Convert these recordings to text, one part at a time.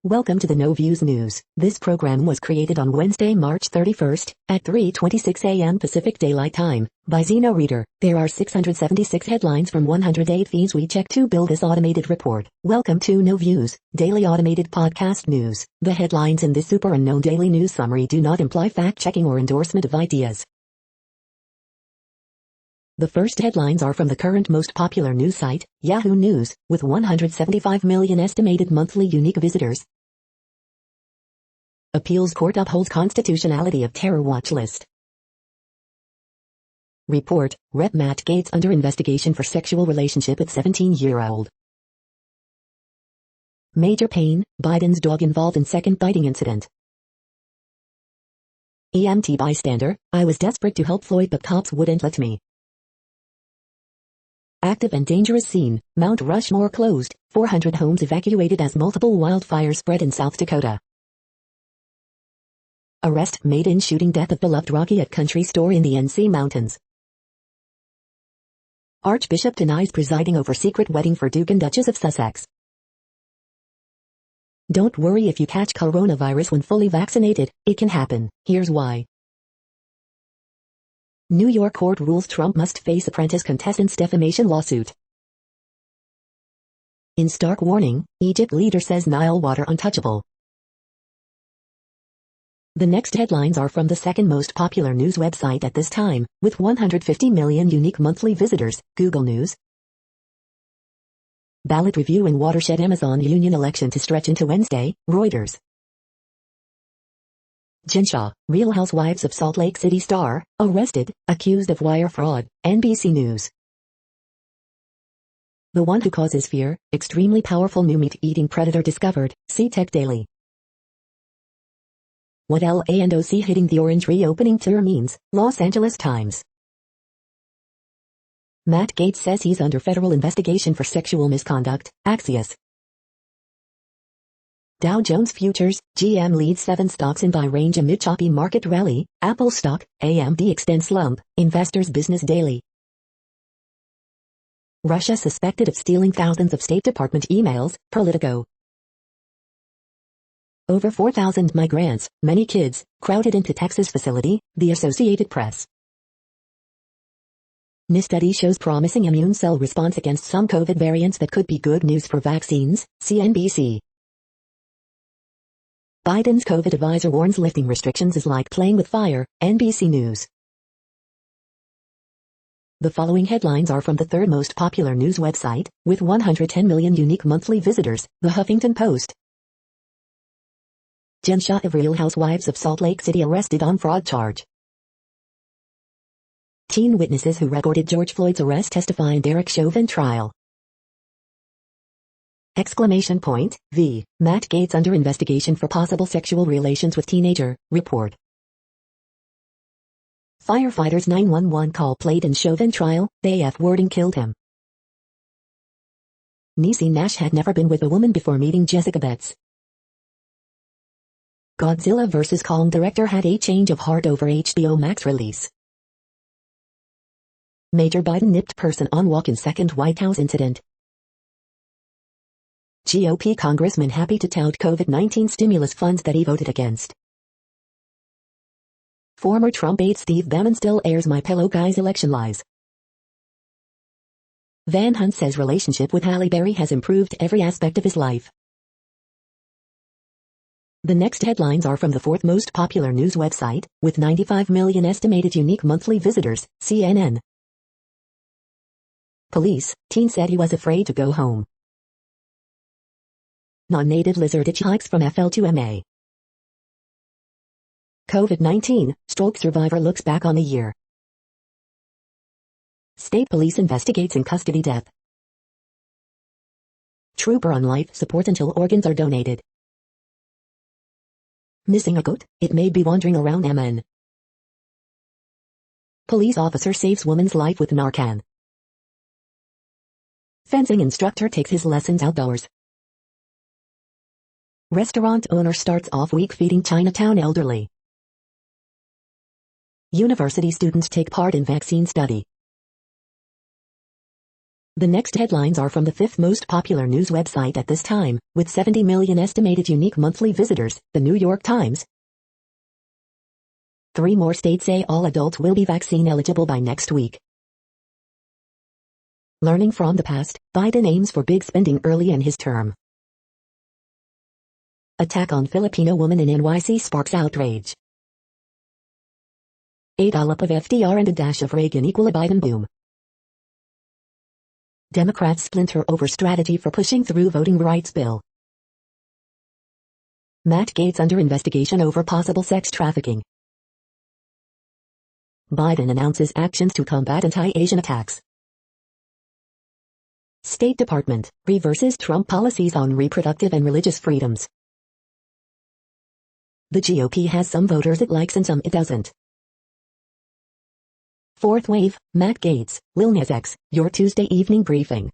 Welcome to the No Views News. This program was created on Wednesday, March 31st, at 3:26 a.m. Pacific Daylight Time, by Zeno Reader. There are 676 headlines from 108 feeds we check to build this automated report. Welcome to No Views, daily automated podcast news. The headlines in this super unknown daily news summary do not imply fact-checking or endorsement of ideas. The first headlines are from the current most popular news site, Yahoo News, with 175 million estimated monthly unique visitors. Appeals Court upholds constitutionality of terror watch list. Report, Rep. Matt Gaetz under investigation for sexual relationship with 17-year-old. Major pain, Biden's dog involved in second biting incident. EMT bystander, I was desperate to help Floyd but cops wouldn't let me. Active and dangerous scene, Mount Rushmore closed, 400 homes evacuated as multiple wildfires spread in South Dakota. Arrest made in shooting death of beloved Rocky at country store in the NC Mountains. Archbishop denies presiding over secret wedding for Duke and Duchess of Sussex. Don't worry if you catch coronavirus when fully vaccinated, it can happen. Here's why. New York court rules Trump must face apprentice contestants' defamation lawsuit. In stark warning, Egypt leader says Nile water untouchable. The next headlines are from the second most popular news website at this time, with 150 million unique monthly visitors, Google News. Ballot review in watershed Amazon union election to stretch into Wednesday, Reuters. Jen Shah, Real Housewives of Salt Lake City star, arrested, accused of wire fraud, NBC News. The one who causes fear, extremely powerful new meat-eating predator discovered, see Tech Daily. What LA&OC hitting the orange reopening tour means, Los Angeles Times. Matt Gaetz says he's under federal investigation for sexual misconduct, Axios. Dow Jones Futures, GM leads 7 stocks in buy range amid choppy market rally, Apple stock, AMD extends slump, Investors Business Daily. Russia suspected of stealing thousands of State Department emails, Politico. Over 4,000 migrants, many kids, crowded into Texas facility, the Associated Press. New study shows promising immune cell response against some COVID variants that could be good news for vaccines, CNBC. Biden's COVID advisor warns lifting restrictions is like playing with fire, NBC News. The following headlines are from the third most popular news website, with 110 million unique monthly visitors, The Huffington Post. Jen Shah of Real Housewives of Salt Lake City arrested on fraud charge. Teen witnesses who recorded George Floyd's arrest testify in Derek Chauvin trial. V. Matt Gaetz under investigation for possible sexual relations with teenager, report. Firefighters 911 call played in Chauvin trial, the AF wording killed him. Niecy Nash had never been with a woman before meeting Jessica Betts. Godzilla vs. Kong director had a change of heart over HBO Max release. Major Biden nipped person on walk in second White House incident. GOP congressman happy to tout COVID-19 stimulus funds that he voted against. Former Trump aide Steve Bannon still airs My Pillow Guy's election lies. Van Hunt says relationship with Halle Berry has improved every aspect of his life. The next headlines are from the fourth most popular news website, with 95 million estimated unique monthly visitors, CNN. Police, teen said he was afraid to go home. Non-native lizard hitchhikes from FL to MA. COVID-19, stroke survivor looks back on the year. State police investigates in custody death. Trooper on life support until organs are donated. Missing a goat, it may be wandering around MN. Police officer saves woman's life with Narcan. Fencing instructor takes his lessons outdoors. Restaurant owner starts off week feeding Chinatown elderly. University students take part in vaccine study. The next headlines are from the fifth most popular news website at this time, with 70 million estimated unique monthly visitors, the New York Times. 3 more states say all adults will be vaccine eligible by next week. Learning from the past, Biden aims for big spending early in his term. Attack on Filipino woman in NYC sparks outrage. A dollop of FDR and a dash of Reagan equal a Biden boom. Democrats splinter over strategy for pushing through voting rights bill. Matt Gaetz under investigation over possible sex trafficking. Biden announces actions to combat anti-Asian attacks. State Department reverses Trump policies on reproductive and religious freedoms. The GOP has some voters it likes and some it doesn't. Fourth wave, Matt Gaetz, Lil Nas X, your Tuesday evening briefing.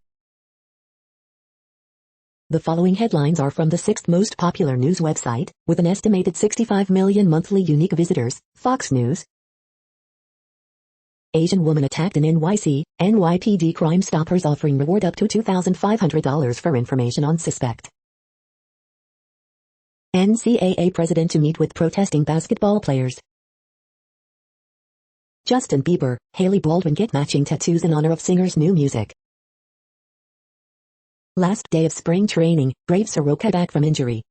The following headlines are from the sixth most popular news website, with an estimated 65 million monthly unique visitors, Fox News. Asian woman attacked in NYC, NYPD Crime Stoppers offering reward up to $2,500 for information on suspect. NCAA president to meet with protesting basketball players. Justin Bieber, Hailey Baldwin get matching tattoos in honor of singer's new music. Last day of spring training, Brave Soroka back from injury.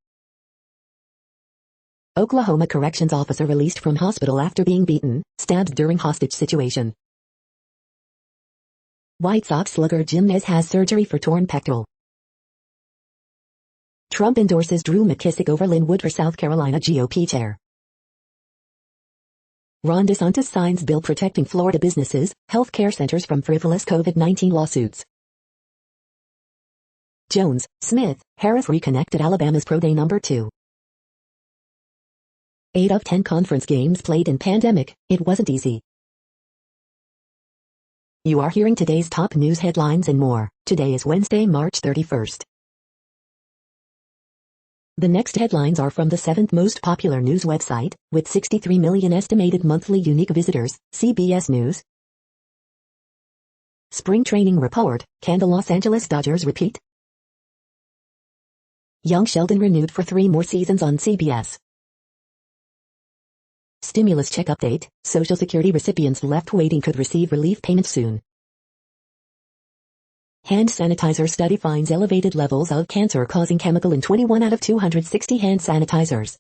Oklahoma corrections officer released from hospital after being beaten, stabbed during hostage situation. White Sox slugger Jim Nez has surgery for torn pectoral. Trump endorses Drew McKissick over Lynn Wood for South Carolina GOP chair. Ron DeSantis signs bill protecting Florida businesses, health care centers from frivolous COVID-19 lawsuits. Jones, Smith, Harris reconnected Alabama's Pro Day number 2. 8 of 10 conference games played in pandemic, it wasn't easy. You are hearing today's top news headlines and more. Today is Wednesday, March 31st. The next headlines are from the seventh most popular news website, with 63 million estimated monthly unique visitors, CBS News. Spring training report, can the Los Angeles Dodgers repeat? Young Sheldon renewed for 3 more seasons on CBS. Stimulus check update, Social Security recipients left waiting could receive relief payments soon. Hand sanitizer study finds elevated levels of cancer-causing chemical in 21 out of 260 hand sanitizers.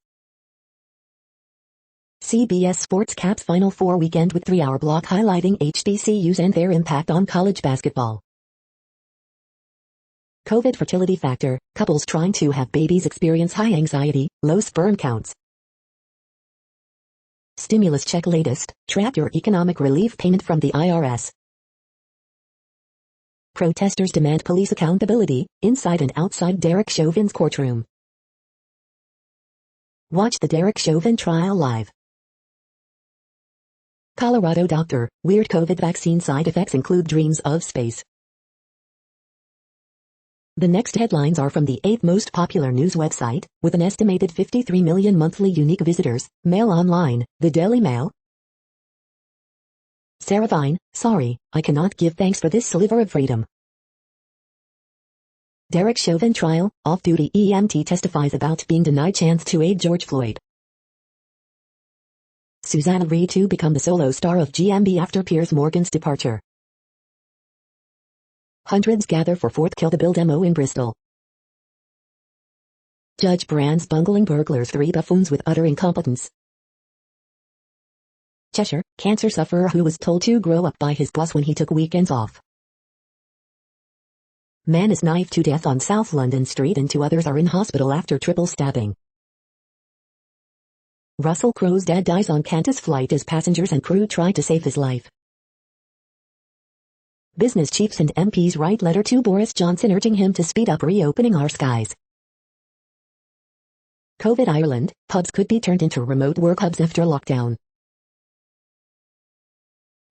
CBS Sports caps Final Four weekend with 3-hour block highlighting HBCUs and their impact on college basketball. COVID fertility factor, couples trying to have babies experience high anxiety, low sperm counts. Stimulus check latest, track your economic relief payment from the IRS. Protesters demand police accountability, inside and outside Derek Chauvin's courtroom. Watch the Derek Chauvin trial live. Colorado doctor, weird COVID vaccine side effects include dreams of space. The next headlines are from the 8th most popular news website, with an estimated 53 million monthly unique visitors, Mail Online, the Daily Mail. Sarah Vine, sorry, I cannot give thanks for this sliver of freedom. Derek Chauvin trial, off-duty EMT testifies about being denied chance to aid George Floyd. Susanna Reid to become the solo star of GMB after Piers Morgan's departure. Hundreds gather for 4th Kill the Bill demo in Bristol. Judge brands bungling burglars 3 buffoons with utter incompetence. Cheshire, cancer sufferer who was told to grow up by his boss when he took weekends off. Man is knifed to death on South London Street and 2 others are in hospital after triple stabbing. Russell Crowe's dad dies on Qantas flight as passengers and crew try to save his life. Business chiefs and MPs write letter to Boris Johnson urging him to speed up reopening our skies. COVID Ireland, pubs could be turned into remote work hubs after lockdown.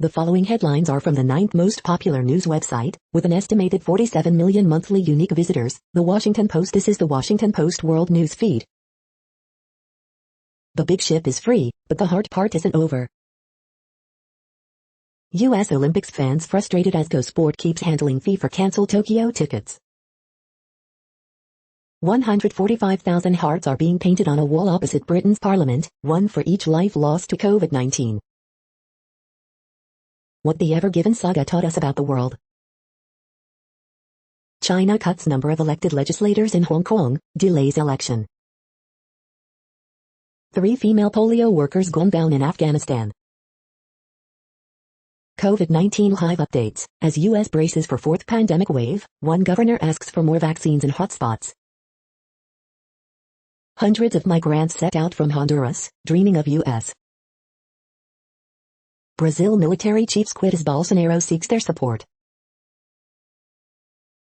The following headlines are from the 9th most popular news website, with an estimated 47 million monthly unique visitors, The Washington Post. This is the Washington Post World News Feed. The big ship is free, but the hard part isn't over. U.S. Olympics fans frustrated as Go Sport keeps handling fee for cancelled Tokyo tickets. 145,000 hearts are being painted on a wall opposite Britain's Parliament, one for each life lost to COVID-19. What the Ever Given saga taught us about the world. China cuts number of elected legislators in Hong Kong, delays election. 3 female polio workers gunned down in Afghanistan. COVID-19 live updates. As U.S. braces for 4th pandemic wave, one governor asks for more vaccines in hotspots. Hundreds of migrants set out from Honduras, dreaming of U.S. Brazil military chiefs quit as Bolsonaro seeks their support.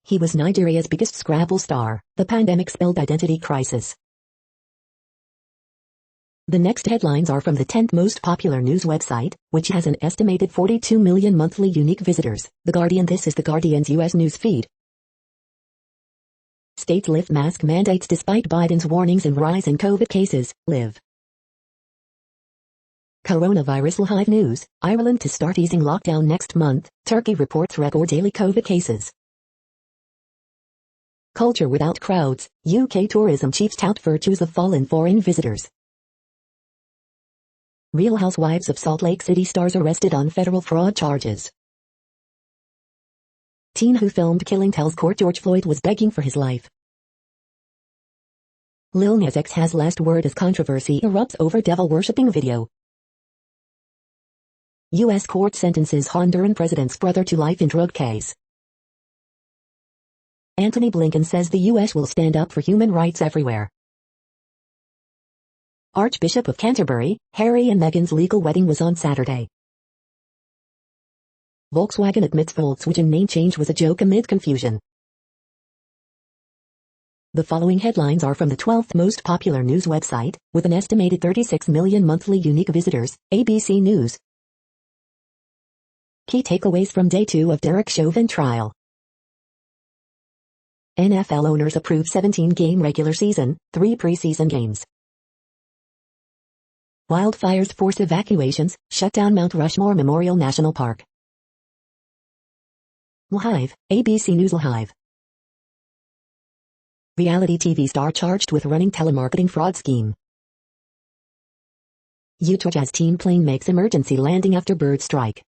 He was Nigeria's biggest Scrabble star. The pandemic spelled identity crisis. The next headlines are from the 10th most popular news website, which has an estimated 42 million monthly unique visitors. The Guardian. This is The Guardian's U.S. news feed. States lift mask mandates despite Biden's warnings and rise in COVID cases. Live. Coronavirus live news. Ireland to start easing lockdown next month. Turkey reports record daily COVID cases. Culture without crowds. UK tourism chiefs tout virtues of fallen foreign visitors. Real Housewives of Salt Lake City stars arrested on federal fraud charges. Teen who filmed killing tells court George Floyd was begging for his life. Lil Nas X has last word as controversy erupts over devil-worshipping video. U.S. court sentences Honduran president's brother to life in drug case. Antony Blinken says the U.S. will stand up for human rights everywhere. Archbishop of Canterbury, Harry and Meghan's legal wedding was on Saturday. Volkswagen admits Volkswagen name change was a joke amid confusion. The following headlines are from the 12th most popular news website, with an estimated 36 million monthly unique visitors, ABC News. Key takeaways from Day 2 of Derek Chauvin trial. NFL owners approve 17-game regular season, 3 preseason games. Wildfires force evacuations, shut down Mount Rushmore Memorial National Park. Live, ABC News Live. Reality TV star charged with running telemarketing fraud scheme. Utah Jazz team plane makes emergency landing after bird strike.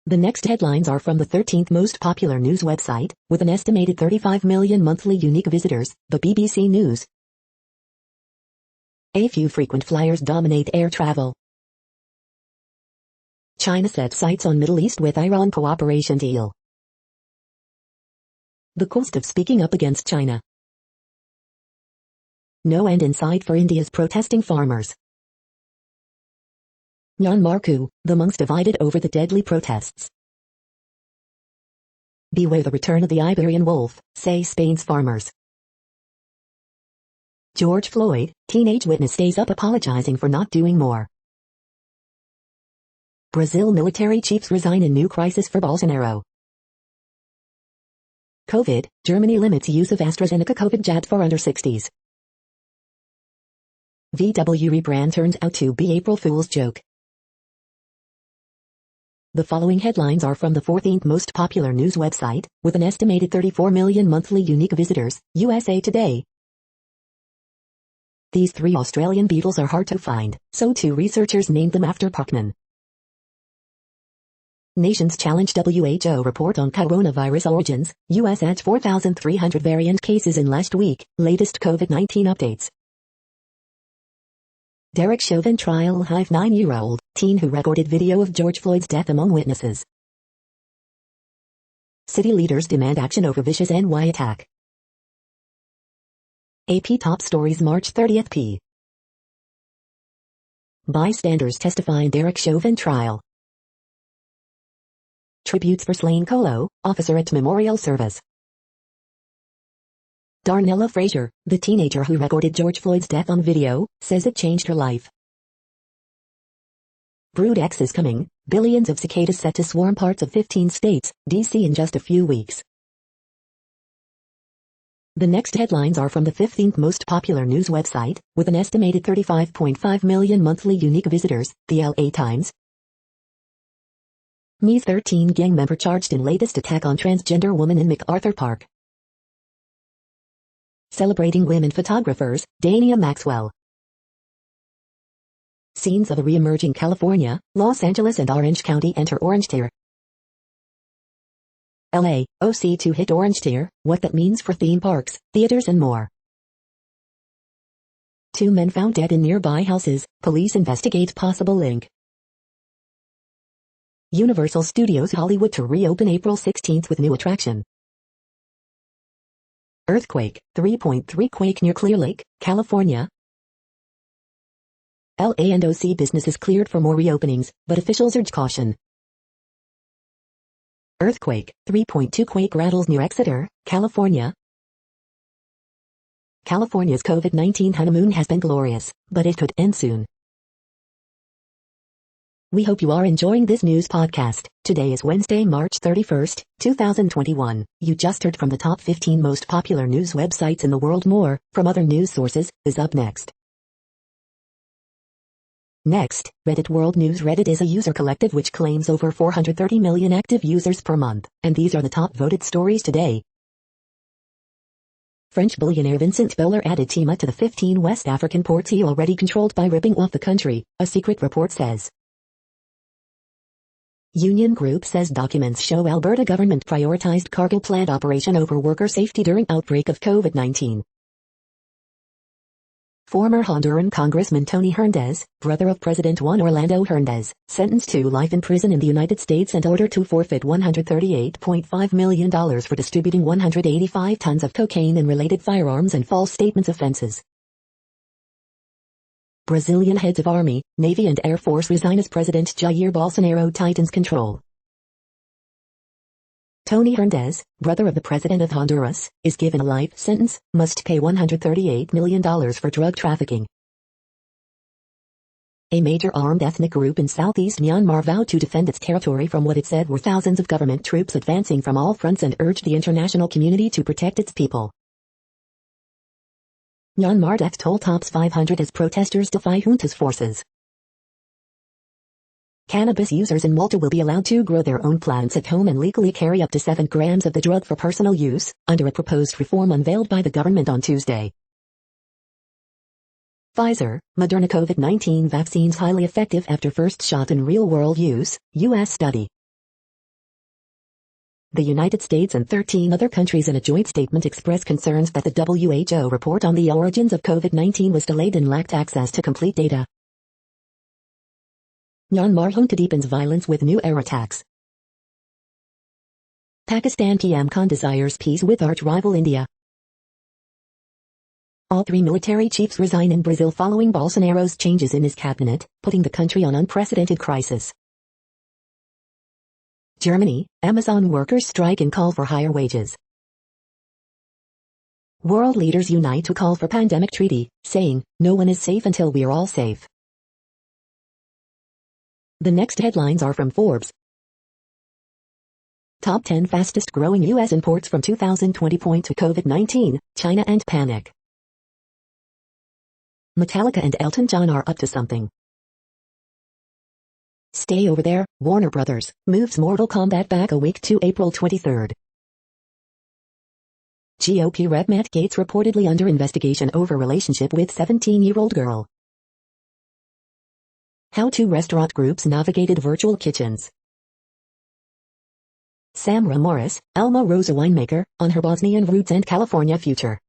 The next headlines are from the 13th most popular news website, with an estimated 35 million monthly unique visitors, the BBC News. A few frequent flyers dominate air travel. China sets sights on Middle East with Iran cooperation deal. The cost of speaking up against China. No end in sight for India's protesting farmers. Myanmar coup, the monks divided over the deadly protests. Beware the return of the Iberian wolf, say Spain's farmers. George Floyd, teenage witness stays up apologizing for not doing more. Brazil military chiefs resign in new crisis for Bolsonaro. COVID, Germany limits use of AstraZeneca COVID jab for under 60s. VW rebrand turns out to be April Fool's joke. The following headlines are from the 14th most popular news website, with an estimated 34 million monthly unique visitors, USA Today. These 3 Australian beetles are hard to find, so 2 researchers named them after Puckman. Nations challenge WHO report on coronavirus origins, US adds 4,300 variant cases in last week, latest COVID-19 updates. Derek Chauvin trial live 9-year-old, teen who recorded video of George Floyd's death among witnesses. City leaders demand action over vicious NY attack. AP top stories March 30th p. Bystanders testify in Derek Chauvin trial. Tributes for slain Colo, officer at memorial service. Darnella Frazier, the teenager who recorded George Floyd's death on video, says it changed her life. Brood X is coming, billions of cicadas set to swarm parts of 15 states, D.C. in just a few weeks. The next headlines are from the 15th most popular news website, with an estimated 35.5 million monthly unique visitors, the LA Times. Me 13 gang member charged in latest attack on transgender woman in MacArthur Park. Celebrating women photographers, Dania Maxwell. Scenes of a re-emerging California, Los Angeles and Orange County enter orange tier. LA, OC to hit orange tier, what that means for theme parks, theaters and more. 2 men found dead in nearby houses, police investigate possible link. Universal Studios Hollywood to reopen April 16 with new attraction. Earthquake, 3.3 quake near Clear Lake, California. LA and OC businesses cleared for more reopenings, but officials urge caution. Earthquake, 3.2 quake rattles near Exeter, California. California's COVID-19 honeymoon has been glorious, but it could end soon. We hope you are enjoying this news podcast. Today is Wednesday, March 31st, 2021. You just heard from the top 15 most popular news websites in the world. More, from other news sources, is up next. Next, Reddit World News. Reddit is a user collective which claims over 430 million active users per month, and these are the top voted stories today. French billionaire Vincent Bolloré added Tima to the 15 West African ports he already controlled by ripping off the country, a secret report says. Union Group says documents show Alberta government prioritized cargo plant operation over worker safety during outbreak of COVID-19. Former Honduran Congressman Tony Hernandez, brother of President Juan Orlando Hernandez, sentenced to life in prison in the United States and ordered to forfeit $138.5 million for distributing 185 tons of cocaine and related firearms and false statements offenses. Brazilian heads of Army, Navy and Air Force resign as President Jair Bolsonaro tightens control. Tony Hernandez, brother of the President of Honduras, is given a life sentence, must pay $138 million for drug trafficking. A major armed ethnic group in southeast Myanmar vowed to defend its territory from what it said were thousands of government troops advancing from all fronts and urged the international community to protect its people. Myanmar death toll tops 500 as protesters defy junta's forces. Cannabis users in Malta will be allowed to grow their own plants at home and legally carry up to 7 grams of the drug for personal use, under a proposed reform unveiled by the government on Tuesday. Pfizer, Moderna COVID-19 vaccines highly effective after first shot in real-world use, U.S. study. The United States and 13 other countries in a joint statement express concerns that the WHO report on the origins of COVID-19 was delayed and lacked access to complete data. Myanmar junta deepens violence with new air attacks. Pakistan PM Khan desires peace with arch-rival India. All 3 military chiefs resign in Brazil following Bolsonaro's changes in his cabinet, putting the country on unprecedented crisis. Germany, Amazon workers strike and call for higher wages. World leaders unite to call for pandemic treaty, saying, no one is safe until we are all safe. The next headlines are from Forbes. Top 10 fastest growing U.S. imports from 2020 point to COVID-19, China and panic. Metallica and Elton John are up to something. Stay over there, Warner Brothers, moves Mortal Kombat back a week to April 23rd. GOP Rep Matt Gaetz reportedly under investigation over relationship with 17-year-old girl. How 2 restaurant groups navigated virtual kitchens. Samra Morris, Alma Rosa winemaker, on her Bosnian roots and California future.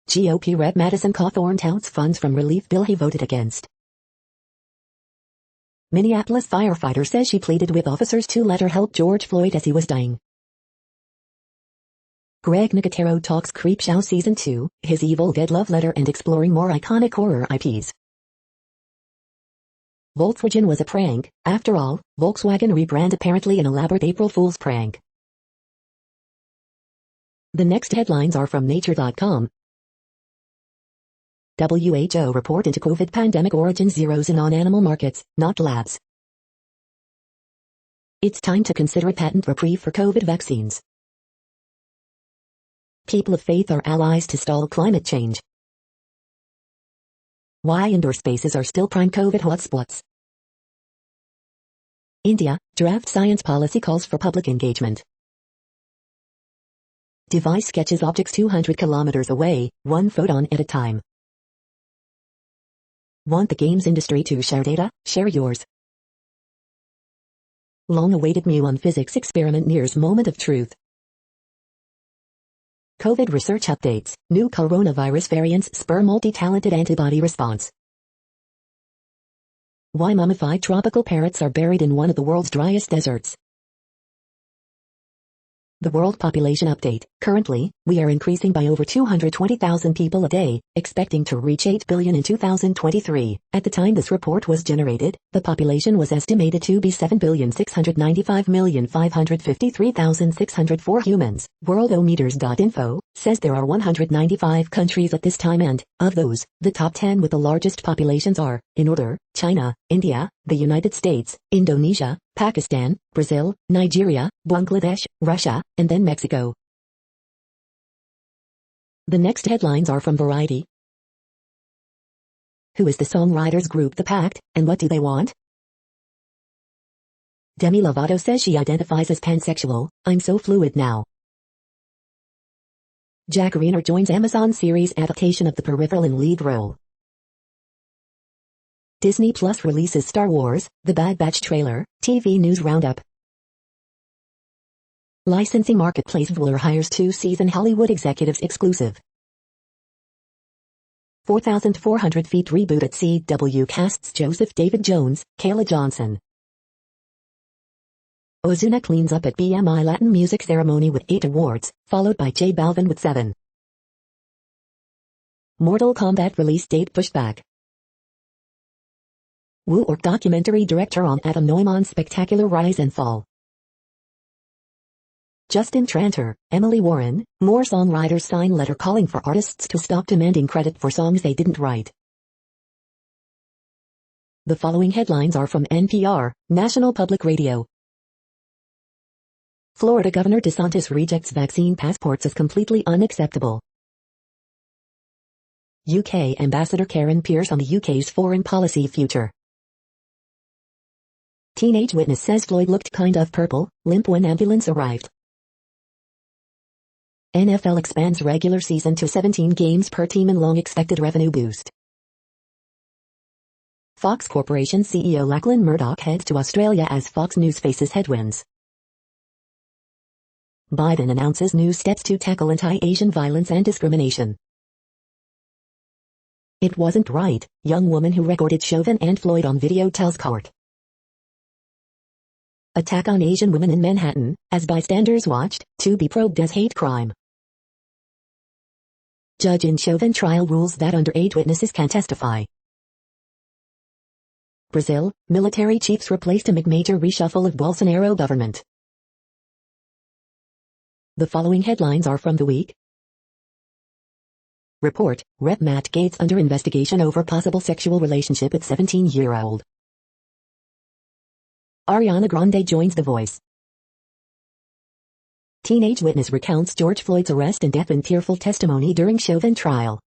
GOP Rep Madison Cawthorn touts funds from relief bill he voted against. Minneapolis firefighter says she pleaded with officers to let her help George Floyd as he was dying. Greg Nicotero talks Creepshow Season 2, his Evil Dead love letter and exploring more iconic horror IPs. Volkswagen was a prank, after all, Volkswagen rebrand apparently an elaborate April Fool's prank. The next headlines are from Nature.com. WHO report into COVID pandemic origins zeros in on animal markets, not labs. It's time to consider a patent reprieve for COVID vaccines. People of faith are allies to stall climate change. Why indoor spaces are still prime COVID hotspots. India, draft science policy calls for public engagement. Device sketches objects 200 kilometers away, one photon at a time. Want the games industry to share data? Share yours. Long-awaited muon physics experiment nears moment of truth. COVID research updates. New coronavirus variants spur multi-talented antibody response. Why mummified tropical parrots are buried in one of the world's driest deserts. The world population update. Currently, we are increasing by over 220,000 people a day, expecting to reach 8 billion in 2023. At the time this report was generated, the population was estimated to be 7,695,553,604 humans. Worldometers.info says there are 195 countries at this time and, of those, the top 10 with the largest populations are, in order, China, India, the United States, Indonesia, Pakistan, Brazil, Nigeria, Bangladesh, Russia, and then Mexico. The next headlines are from Variety. Who is the songwriters group The Pact, and what do they want? Demi Lovato says she identifies as pansexual. I'm so fluid now. Jack Reynor joins Amazon series adaptation of The Peripheral in lead role. Disney Plus releases Star Wars, The Bad Batch trailer, TV news roundup. Licensing marketplace Vueler hires 2-season Hollywood executives exclusive. 4,400 feet reboot at CW casts Joseph David Jones, Kayla Johnson. Ozuna cleans up at BMI Latin Music Ceremony with 8 awards, followed by J Balvin with 7. Mortal Kombat release date pushed back. Woo Orc documentary director on Adam Neumann's spectacular rise and fall. Justin Tranter, Emily Warren, more songwriters sign letter calling for artists to stop demanding credit for songs they didn't write. The following headlines are from NPR, National Public Radio. Florida Governor DeSantis rejects vaccine passports as completely unacceptable. UK Ambassador Karen Pierce on the UK's foreign policy future. Teenage witness says Floyd looked kind of purple, limp when ambulance arrived. NFL expands regular season to 17 games per team in long-expected revenue boost. Fox Corporation CEO Lachlan Murdoch heads to Australia as Fox News faces headwinds. Biden announces new steps to tackle anti-Asian violence and discrimination. It wasn't right, young woman who recorded Chauvin and Floyd on video tells court. Attack on Asian women in Manhattan, as bystanders watched, to be probed as hate crime. Judge in Chauvin trial rules that underage witnesses can testify. Brazil, military chiefs replaced amid major reshuffle of Bolsonaro government. The following headlines are from The Week. Report, Rep. Matt Gaetz under investigation over possible sexual relationship with 17-year-old. Ariana Grande joins The Voice. Teenage witness recounts George Floyd's arrest and death in tearful testimony during Chauvin trial.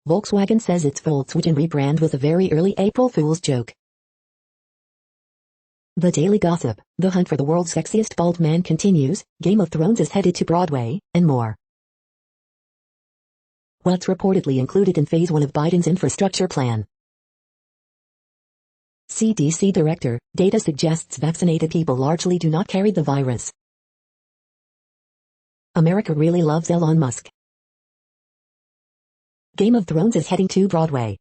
Volkswagen says its Volkswagen rebrand was a very early April Fool's joke. The Daily Gossip, the hunt for the world's sexiest bald man continues, Game of Thrones is headed to Broadway, and more. What's reportedly included in Phase 1 of Biden's infrastructure plan? CDC Director, data suggests vaccinated people largely do not carry the virus. America really loves Elon Musk. Game of Thrones is heading to Broadway.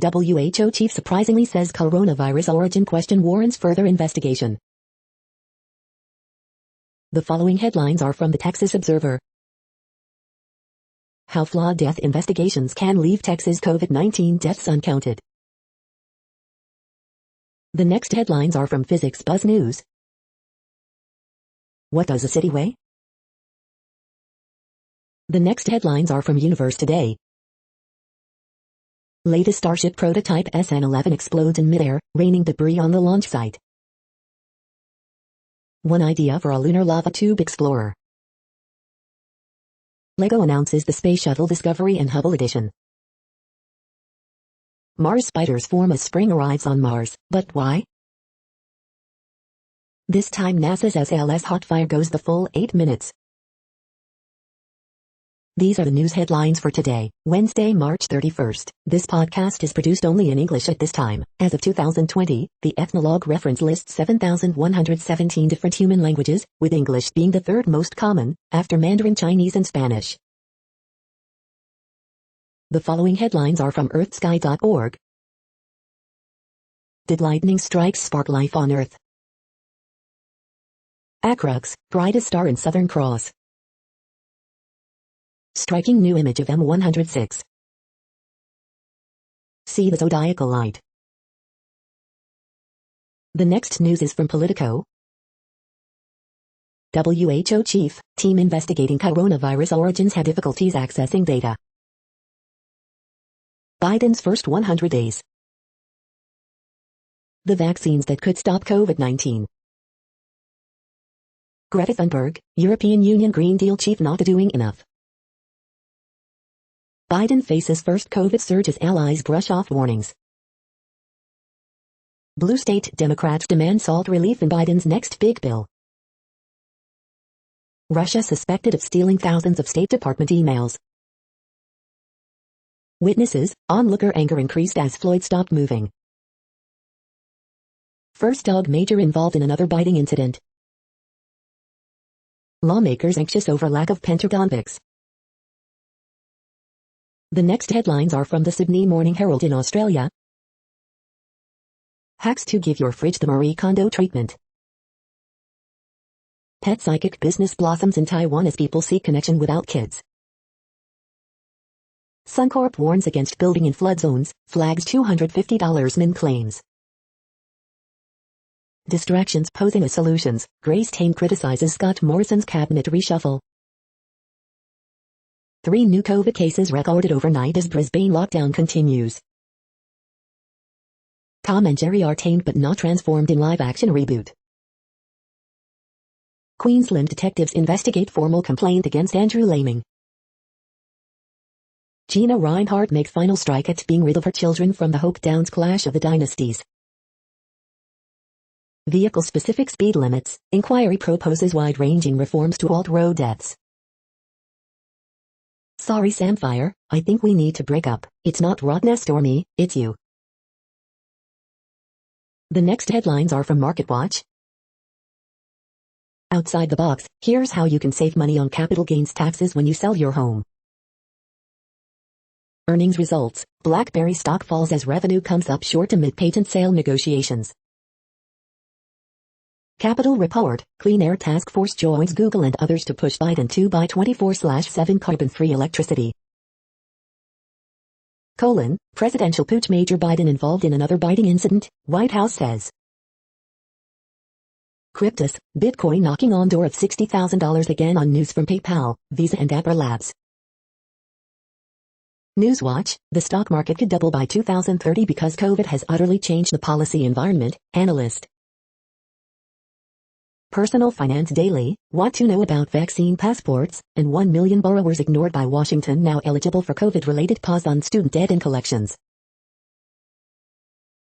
WHO chief surprisingly says coronavirus origin question warrants further investigation. The following headlines are from the Texas Observer. How flawed death investigations can leave Texas COVID-19 deaths uncounted. The next headlines are from Physics Buzz News. What does a city weigh? The next headlines are from Universe Today. Latest Starship prototype SN-11 explodes in midair, raining debris on the launch site. One idea for a lunar lava tube explorer. LEGO announces the Space Shuttle Discovery and Hubble Edition. Mars spiders form as spring arrives on Mars, but why? This time NASA's SLS Hotfire goes the full 8 minutes. These are the news headlines for today, Wednesday, March 31st. This podcast is produced only in English at this time. As of 2020, the Ethnologue reference lists 7,117 different human languages, with English being the third most common, after Mandarin Chinese and Spanish. The following headlines are from earthsky.org. Did lightning strikes spark life on Earth? Acrux, brightest star in Southern Cross. Striking new image of M106. See the zodiacal light. The next news is from Politico. WHO chief, team investigating coronavirus origins had difficulties accessing data. Biden's first 100 days. The vaccines that could stop COVID-19. Greta Thunberg, European Union Green Deal chief not doing enough. Biden faces first COVID surge as allies brush off warnings. Blue state Democrats demand SALT relief in Biden's next big bill. Russia suspected of stealing thousands of State Department emails. Witnesses, onlooker anger increased as Floyd stopped moving. First dog major involved in another biting incident. Lawmakers anxious over lack of Pentagon VIX. The next headlines are from the Sydney Morning Herald in Australia. Hacks to give your fridge the Marie Kondo treatment. Pet psychic business blossoms in Taiwan as people seek connection without kids. Suncorp warns against building in flood zones, flags $250 min claims. Distractions posing as solutions, Grace Tame criticizes Scott Morrison's cabinet reshuffle. 3 new COVID cases recorded overnight as Brisbane lockdown continues. Tom and Jerry are tamed but not transformed in live-action reboot. Queensland detectives investigate formal complaint against Andrew Laming. Gina Reinhardt makes final strike at being rid of her children from the Hoke Downs clash of the dynasties. Vehicle-specific speed limits, inquiry proposes wide-ranging reforms to halt road deaths. Sorry Samfire, I think we need to break up. It's not Rottnest or me, it's you. The next headlines are from MarketWatch. Outside the box, here's how you can save money on capital gains taxes when you sell your home. Earnings results, BlackBerry stock falls as revenue comes up short amid patent sale negotiations. Capital Report, Clean Air Task Force joins Google and others to push Biden to buy 24/7 carbon-free electricity. Presidential putsch Major Biden involved in another biting incident, White House says. Cryptus, Bitcoin knocking on door of $60,000 again on news from PayPal, Visa and Dapper Labs. Newswatch, the stock market could double by 2030 because COVID has utterly changed the policy environment, analyst. Personal Finance Daily, what to know about vaccine passports, and 1 million borrowers ignored by Washington now eligible for COVID-related pause on student debt and collections.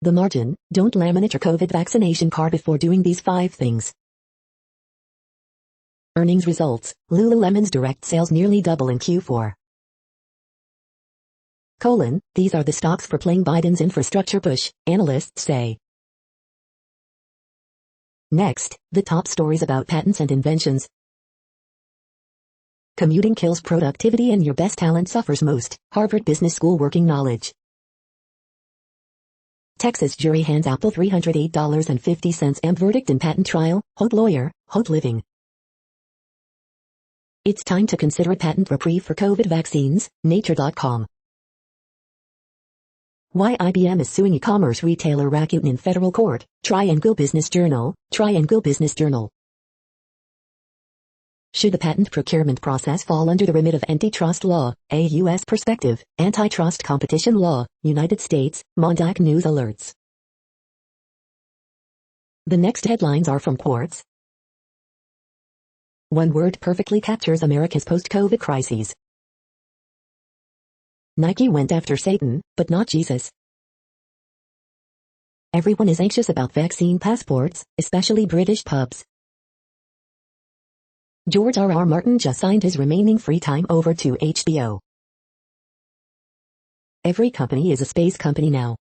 The Margin, don't laminate your COVID vaccination card before doing these 5 things. Earnings results, Lululemon's direct sales nearly double in Q4. These are the stocks for playing Biden's infrastructure push, analysts say. Next, the top stories about patents and inventions. Commuting kills productivity and your best talent suffers most, Harvard Business School working knowledge. Texas jury hands Apple $308.50 verdict in patent trial, Holt lawyer, Holt living. It's time to consider a patent reprieve for COVID vaccines, Nature.com. Why IBM is suing e-commerce retailer Rakuten in federal court, Triangle Business Journal, Triangle Business Journal. Should the patent procurement process fall under the remit of antitrust law, a U.S. perspective, antitrust competition law, United States, Mondac News alerts. The next headlines are from Quartz. One word perfectly captures America's post-COVID crises. Nike went after Satan, but not Jesus. Everyone is anxious about vaccine passports, especially British pubs. George R.R. Martin just signed his remaining free time over to HBO. Every company is a space company now.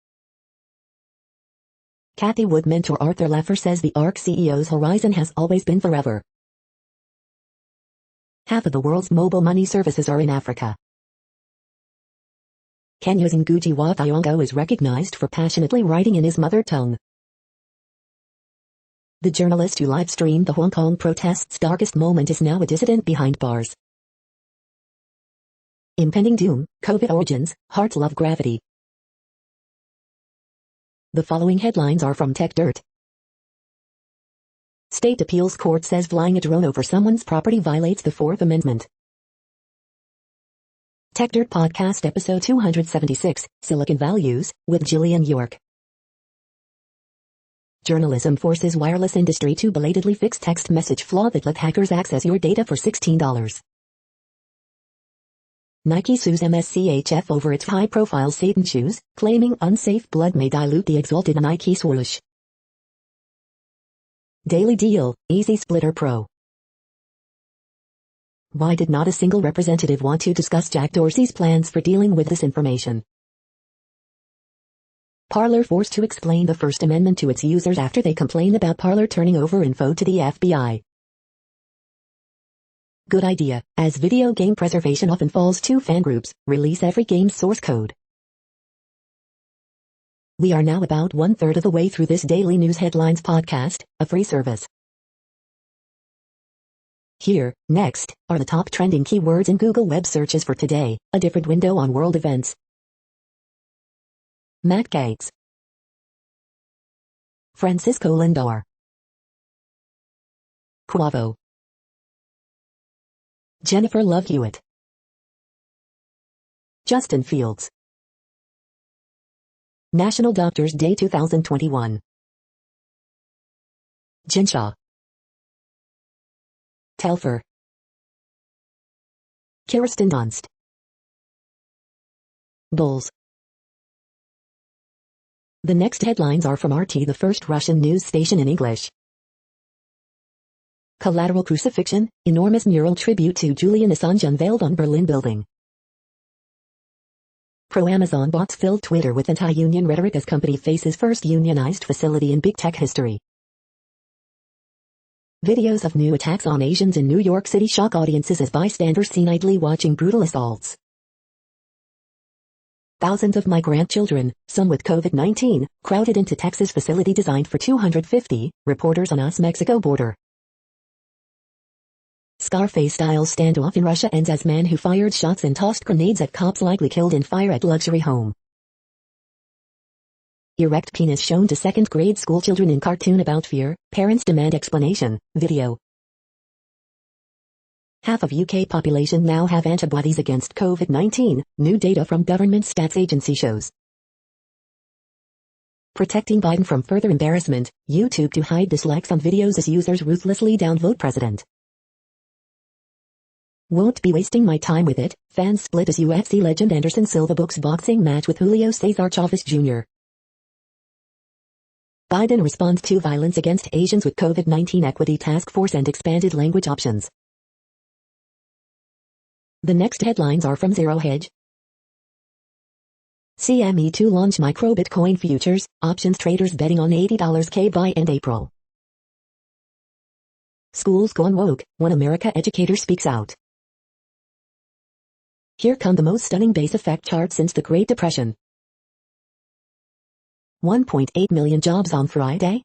Cathie Wood mentor Arthur Laffer says the ARC CEO's horizon has always been forever. Half of the world's mobile money services are in Africa. Kenya's Ngugi wa Thiong'o is recognized for passionately writing in his mother tongue. The journalist who live-streamed the Hong Kong protests' darkest moment is now a dissident behind bars. Impending doom, COVID origins, hearts love gravity. The following headlines are from Tech Dirt. State Appeals Court says flying a drone over someone's property violates the Fourth Amendment. Tech Dirt Podcast Episode 276, Silicon Values, with Gillian York. Journalism forces wireless industry to belatedly fix text message flaw that let hackers access your data for $16. Nike sues MSCHF over its high-profile Satan shoes, claiming unsafe blood may dilute the exalted Nike swoosh. Daily Deal, Easy Splitter Pro. Why did not a single representative want to discuss Jack Dorsey's plans for dealing with this information? Parler forced to explain the First Amendment to its users after they complained about Parler turning over info to the FBI. Good idea, as video game preservation often falls to fan groups, release every game's source code. We are now about 1/3 of the way through this daily news headlines podcast, a free service. Here, next, are the top trending keywords in Google web searches for today, a different window on world events. Matt Gaetz, Francisco Lindor, Quavo, Jennifer Love Hewitt, Justin Fields. National Doctors Day 2021. Jen Shaw, Telfer, Kirsten Dunst, Bulls. The next headlines are from RT, the first Russian news station in English. Collateral crucifixion, enormous mural tribute to Julian Assange unveiled on Berlin building. Pro-Amazon bots filled Twitter with anti-union rhetoric as company faces first unionized facility in big tech history. Videos of new attacks on Asians in New York City shock audiences as bystanders seen idly watching brutal assaults. Thousands of migrant children, some with COVID-19, crowded into Texas facility designed for 250 reporters on US-Mexico border. Scarface-style standoff in Russia ends as man who fired shots and tossed grenades at cops likely killed in fire at luxury home. Erect penis shown to second-grade schoolchildren in cartoon about fear, parents demand explanation, video. Half of UK population now have antibodies against COVID-19, new data from government stats agency shows. Protecting Biden from further embarrassment, YouTube to hide dislikes on videos as users ruthlessly downvote president. Won't be wasting my time with it, fans split as UFC legend Anderson Silva books boxing match with Julio Cesar Chavez Jr. Biden responds to violence against Asians with COVID-19 equity task force and expanded language options. The next headlines are from Zero Hedge. CME to launch micro Bitcoin futures, options traders betting on $80K by end April. Schools gone woke, One America educator speaks out. Here come the most stunning base effect charts since the Great Depression. 1.8 million jobs on Friday.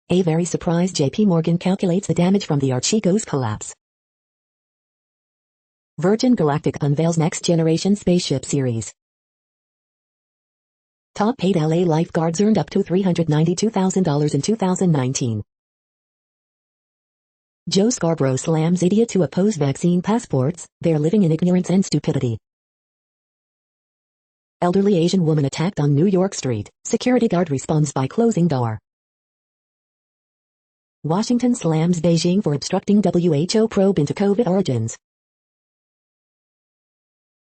A very surprised JP Morgan calculates the damage from the Archegos collapse. Virgin Galactic unveils next generation spaceship series. Top paid LA lifeguards earned up to $392,000 in 2019. Joe Scarborough slams idiot to oppose vaccine passports, they're living in ignorance and stupidity. Elderly Asian woman attacked on New York street, security guard responds by closing door. Washington slams Beijing for obstructing WHO probe into COVID origins.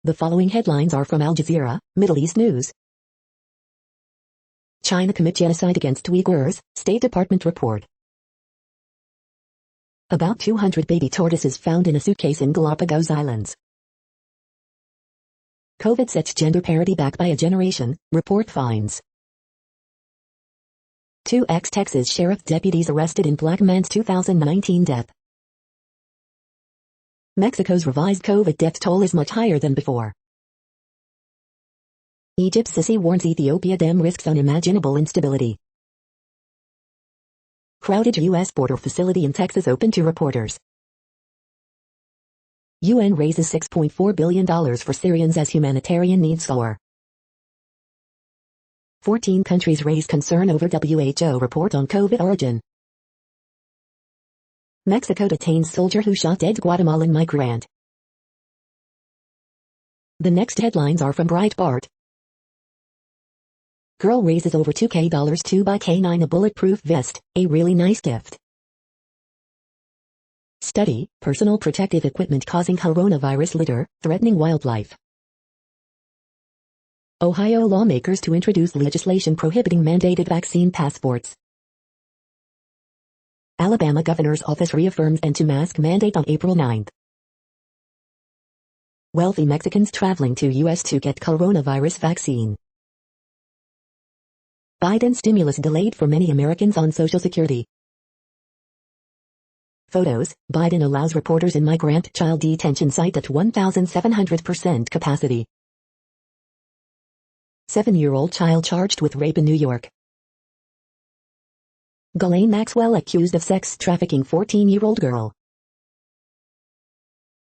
The following headlines are from Al Jazeera, Middle East News. China commit genocide against Uyghurs, State Department report. About 200 baby tortoises found in a suitcase in Galapagos Islands. COVID sets gender parity back by a generation, report finds. 2 ex-Texas sheriff deputies arrested in black man's 2019 death. Mexico's revised COVID death toll is much higher than before. Egypt's Sisi warns Ethiopia dam risks unimaginable instability. Crowded U.S. border facility in Texas open to reporters. UN raises $6.4 billion for Syrians as humanitarian needs soar. 14 countries raise concern over WHO report on COVID origin. Mexico detains soldier who shot dead Guatemalan migrant. The next headlines are from Breitbart. Girl raises over $2K to buy K9 a bulletproof vest, a really nice gift. Study, personal protective equipment causing coronavirus litter, threatening wildlife. Ohio lawmakers to introduce legislation prohibiting mandated vaccine passports. Alabama governor's office reaffirms end to mask mandate on April 9. Wealthy Mexicans traveling to U.S. to get coronavirus vaccine. Biden stimulus delayed for many Americans on Social Security. Photos, Biden allows reporters in migrant child detention site at 1,700% capacity. 7-year-old child charged with rape in New York. Ghislaine Maxwell accused of sex trafficking 14-year-old girl.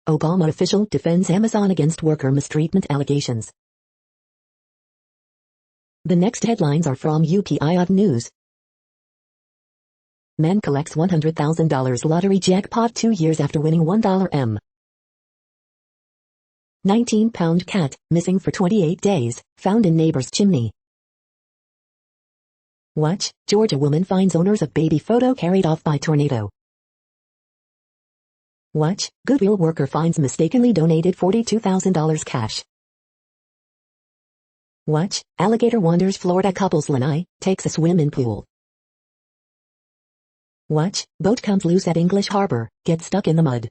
Obama official defends Amazon against worker mistreatment allegations. The next headlines are from UPI News. Man collects $100,000 lottery jackpot 2 years after winning $1 19-pound cat, missing for 28 days, found in neighbor's chimney. Watch, Georgia woman finds owners of baby photo carried off by tornado. Watch, Goodwill worker finds mistakenly donated $42,000 cash. Watch, alligator wanders Florida couple's lanai, takes a swim in pool. Watch, boat comes loose at English Harbor, gets stuck in the mud.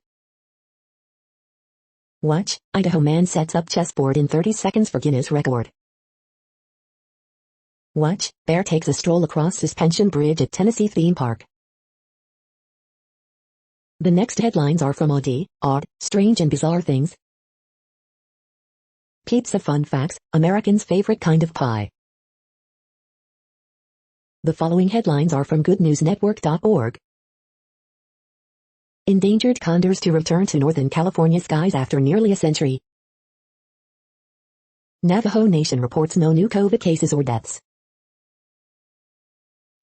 Watch, Idaho man sets up chessboard in 30 seconds for Guinness record. Watch, bear takes a stroll across suspension bridge at Tennessee theme park. The next headlines are from Odd, Strange and Bizarre Things. Pizza fun facts, Americans' favorite kind of pie. The following headlines are from goodnewsnetwork.org. Endangered condors to return to Northern California skies after nearly a century. Navajo Nation reports no new COVID cases or deaths.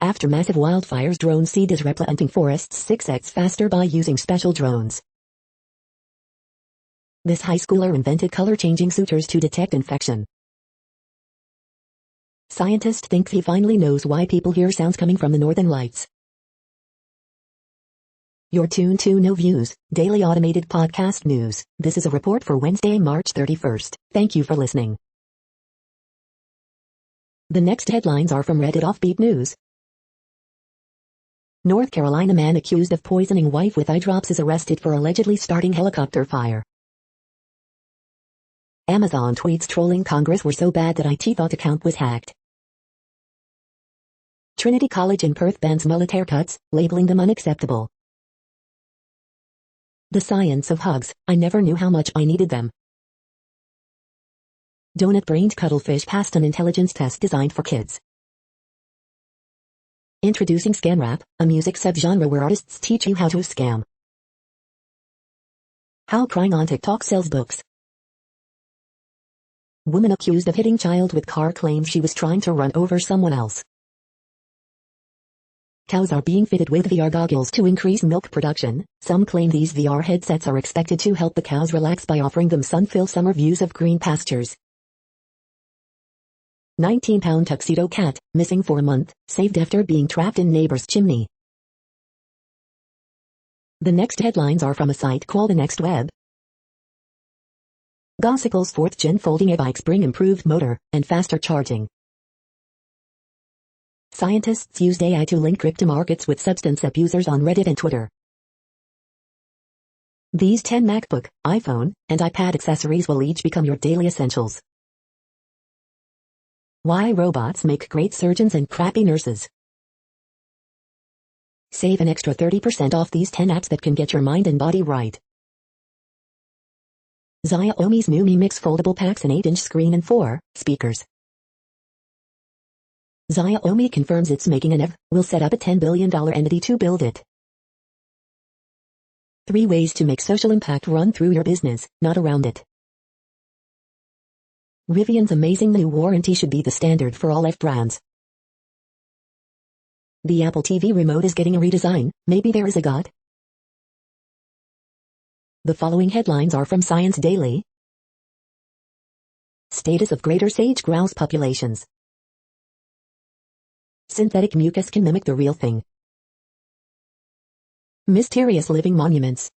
After massive wildfires, drone seed is replanting forests 6x faster by using special drones. This high schooler invented color-changing suitors to detect infection. Scientist thinks he finally knows why people hear sounds coming from the northern lights. You're tuned to No Views, daily automated podcast news. This is a report for Wednesday, March 31st. Thank you for listening. The next headlines are from Reddit Offbeat News. North Carolina man accused of poisoning wife with eye drops is arrested for allegedly starting helicopter fire. Amazon tweets trolling Congress were so bad that IT thought account was hacked. Trinity College in Perth bans mullet haircuts, labeling them unacceptable. The science of hugs, I never knew how much I needed them. Donut-brained cuttlefish passed an intelligence test designed for kids. Introducing Scam Rap, a music subgenre where artists teach you how to scam. How crying on TikTok sells books. Woman accused of hitting child with car claims she was trying to run over someone else. Cows are being fitted with VR goggles to increase milk production. Some claim these VR headsets are expected to help the cows relax by offering them sun-filled summer views of green pastures. 19-pound tuxedo cat, missing for a month, saved after being trapped in neighbor's chimney. The next headlines are from a site called The Next Web. Gossicle's 4th-gen folding e-bikes bring improved motor and faster charging. Scientists used AI to link crypto markets with substance abusers on Reddit and Twitter. These 10 MacBook, iPhone, and iPad accessories will each become your daily essentials. Why robots make great surgeons and crappy nurses. Save an extra 30% off these 10 apps that can get your mind and body right. Xiaomi's new Mi Mix foldable packs an 8-inch screen and 4 speakers. Xiaomi confirms it's making an EV, will set up a $10 billion entity to build it. 3 ways to make social impact run through your business, not around it. Rivian's amazing new warranty should be the standard for all F brands. The Apple TV remote is getting a redesign, maybe there is a God? The following headlines are from Science Daily. Status of greater sage grouse populations. Synthetic mucus can mimic the real thing. Mysterious living monuments.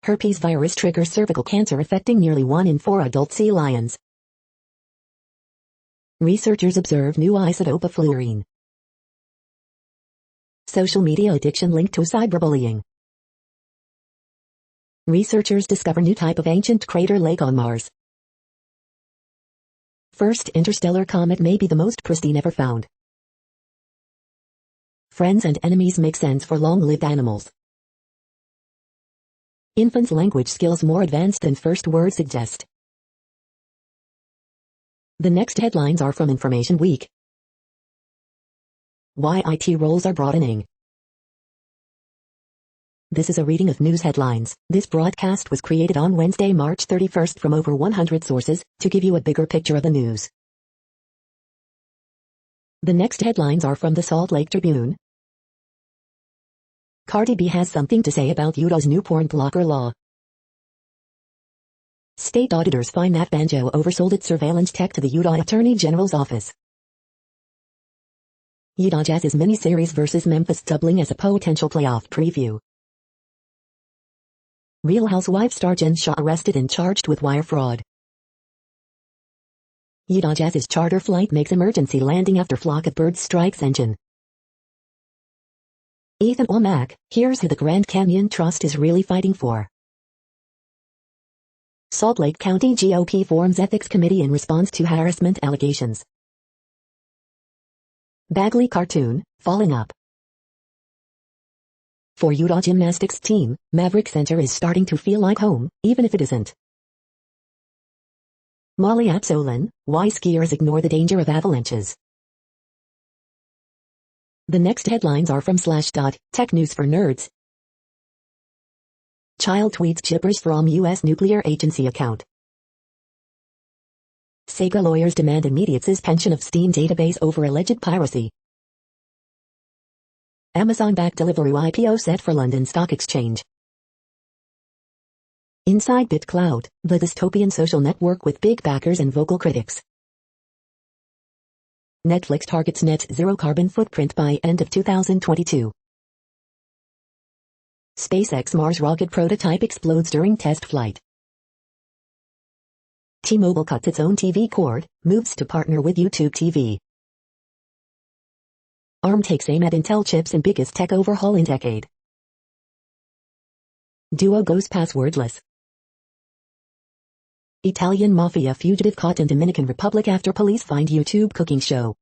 Herpes virus triggers cervical cancer affecting nearly 1 in 4 adult sea lions. Researchers observe new isotope of fluorine. Social media addiction linked to cyberbullying. Researchers discover new type of ancient crater lake on Mars. First interstellar comet may be the most pristine ever found. Friends and enemies make sense for long-lived animals. Infants' language skills more advanced than first words suggest. The next headlines are from Information Week. Why IT roles are broadening. This is a reading of news headlines. This broadcast was created on Wednesday, March 31st from over 100 sources, to give you a bigger picture of the news. The next headlines are from the Salt Lake Tribune. Cardi B has something to say about Utah's new porn blocker law. State auditors find that Banjo oversold its surveillance tech to the Utah Attorney General's office. Utah Jazz's mini-series versus Memphis doubling as a potential playoff preview. Real Housewives star Jen Shah arrested and charged with wire fraud. Utah Jazz's charter flight makes emergency landing after flock of birds strikes engine. Ethan Womack, here's who the Grand Canyon Trust is really fighting for. Salt Lake County GOP forms ethics committee in response to harassment allegations. Bagley cartoon, falling up. For Utah gymnastics team, Maverick Center is starting to feel like home, even if it isn't. Molly Absolin, why skiers ignore the danger of avalanches. The next headlines are from Slashdot, tech news for nerds. Child tweets gibberish from U.S. nuclear agency account. Sega lawyers demand immediate suspension of Steam database over alleged piracy. Amazon-backed Deliveroo IPO set for London Stock Exchange. Inside BitCloud, the dystopian social network with big backers and vocal critics. Netflix targets net zero carbon footprint by end of 2022. SpaceX Mars rocket prototype explodes during test flight. T-Mobile cuts its own TV cord, moves to partner with YouTube TV. ARM takes aim at Intel chips in biggest tech overhaul in decade. Duo goes passwordless. Italian mafia fugitive caught in Dominican Republic after police find YouTube cooking show.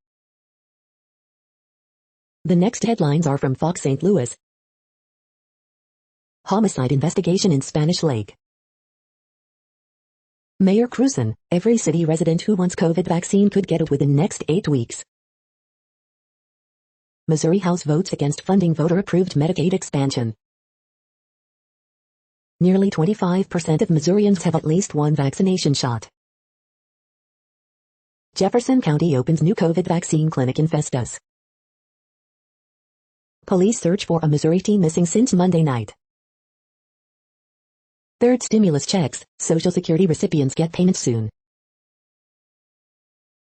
The next headlines are from Fox St. Louis. Homicide investigation in Spanish Lake. Mayor Cruzan, every city resident who wants COVID vaccine could get it within next 8 weeks. Missouri House votes against funding voter-approved Medicaid expansion. Nearly 25% of Missourians have at least one vaccination shot. Jefferson County opens new COVID vaccine clinic in Festus. Police search for a Missouri teen missing since Monday night. Third stimulus checks, Social Security recipients get payments soon.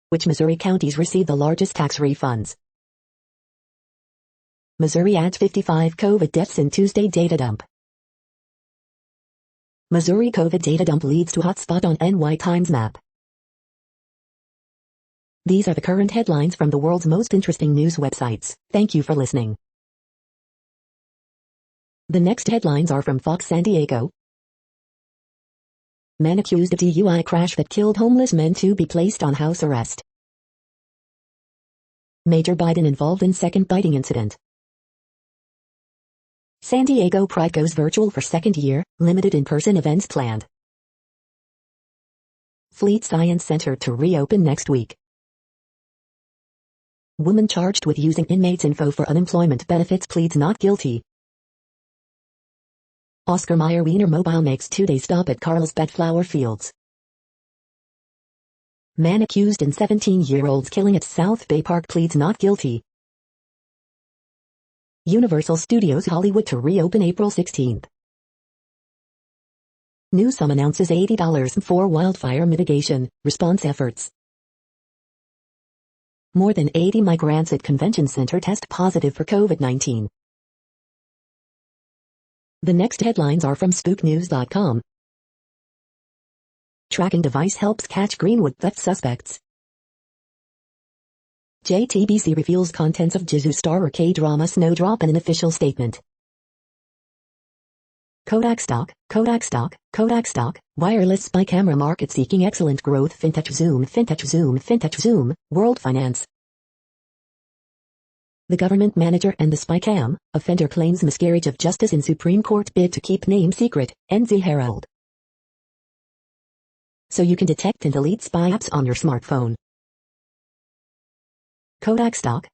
Which Missouri counties receive the largest tax refunds? Missouri adds 55 COVID deaths in Tuesday data dump. Missouri COVID data dump leads to hotspot on NY Times map. These are the current headlines from the world's most interesting news websites. Thank you for listening. The next headlines are from Fox San Diego. Man accused of DUI crash that killed homeless men to be placed on house arrest. Major Biden involved in second biting incident. San Diego Pride goes virtual for second year, limited in-person events planned. Fleet Science Center to reopen next week. Woman charged with using inmates' info for unemployment benefits pleads not guilty. Oscar Mayer Wiener Mobile makes two-day stop at Carlsbad Flower Fields. Man accused in 17-year-old's killing at South Bay Park pleads not guilty. Universal Studios Hollywood to reopen April 16th. Newsom announces $80 for wildfire mitigation response efforts. More than 80 migrants at convention center test positive for COVID-19. The next headlines are from spooknews.com. Tracking device helps catch Greenwood theft suspects. JTBC reveals contents of Jisoo Star K-drama Snowdrop in an official statement. Kodak stock, wireless spy camera market seeking excellent growth fintech zoom, World Finance. The government manager and the spy cam, offender claims miscarriage of justice in Supreme Court bid to keep name secret, NZ Herald. So you can detect and delete spy apps on your smartphone. Kodak stock,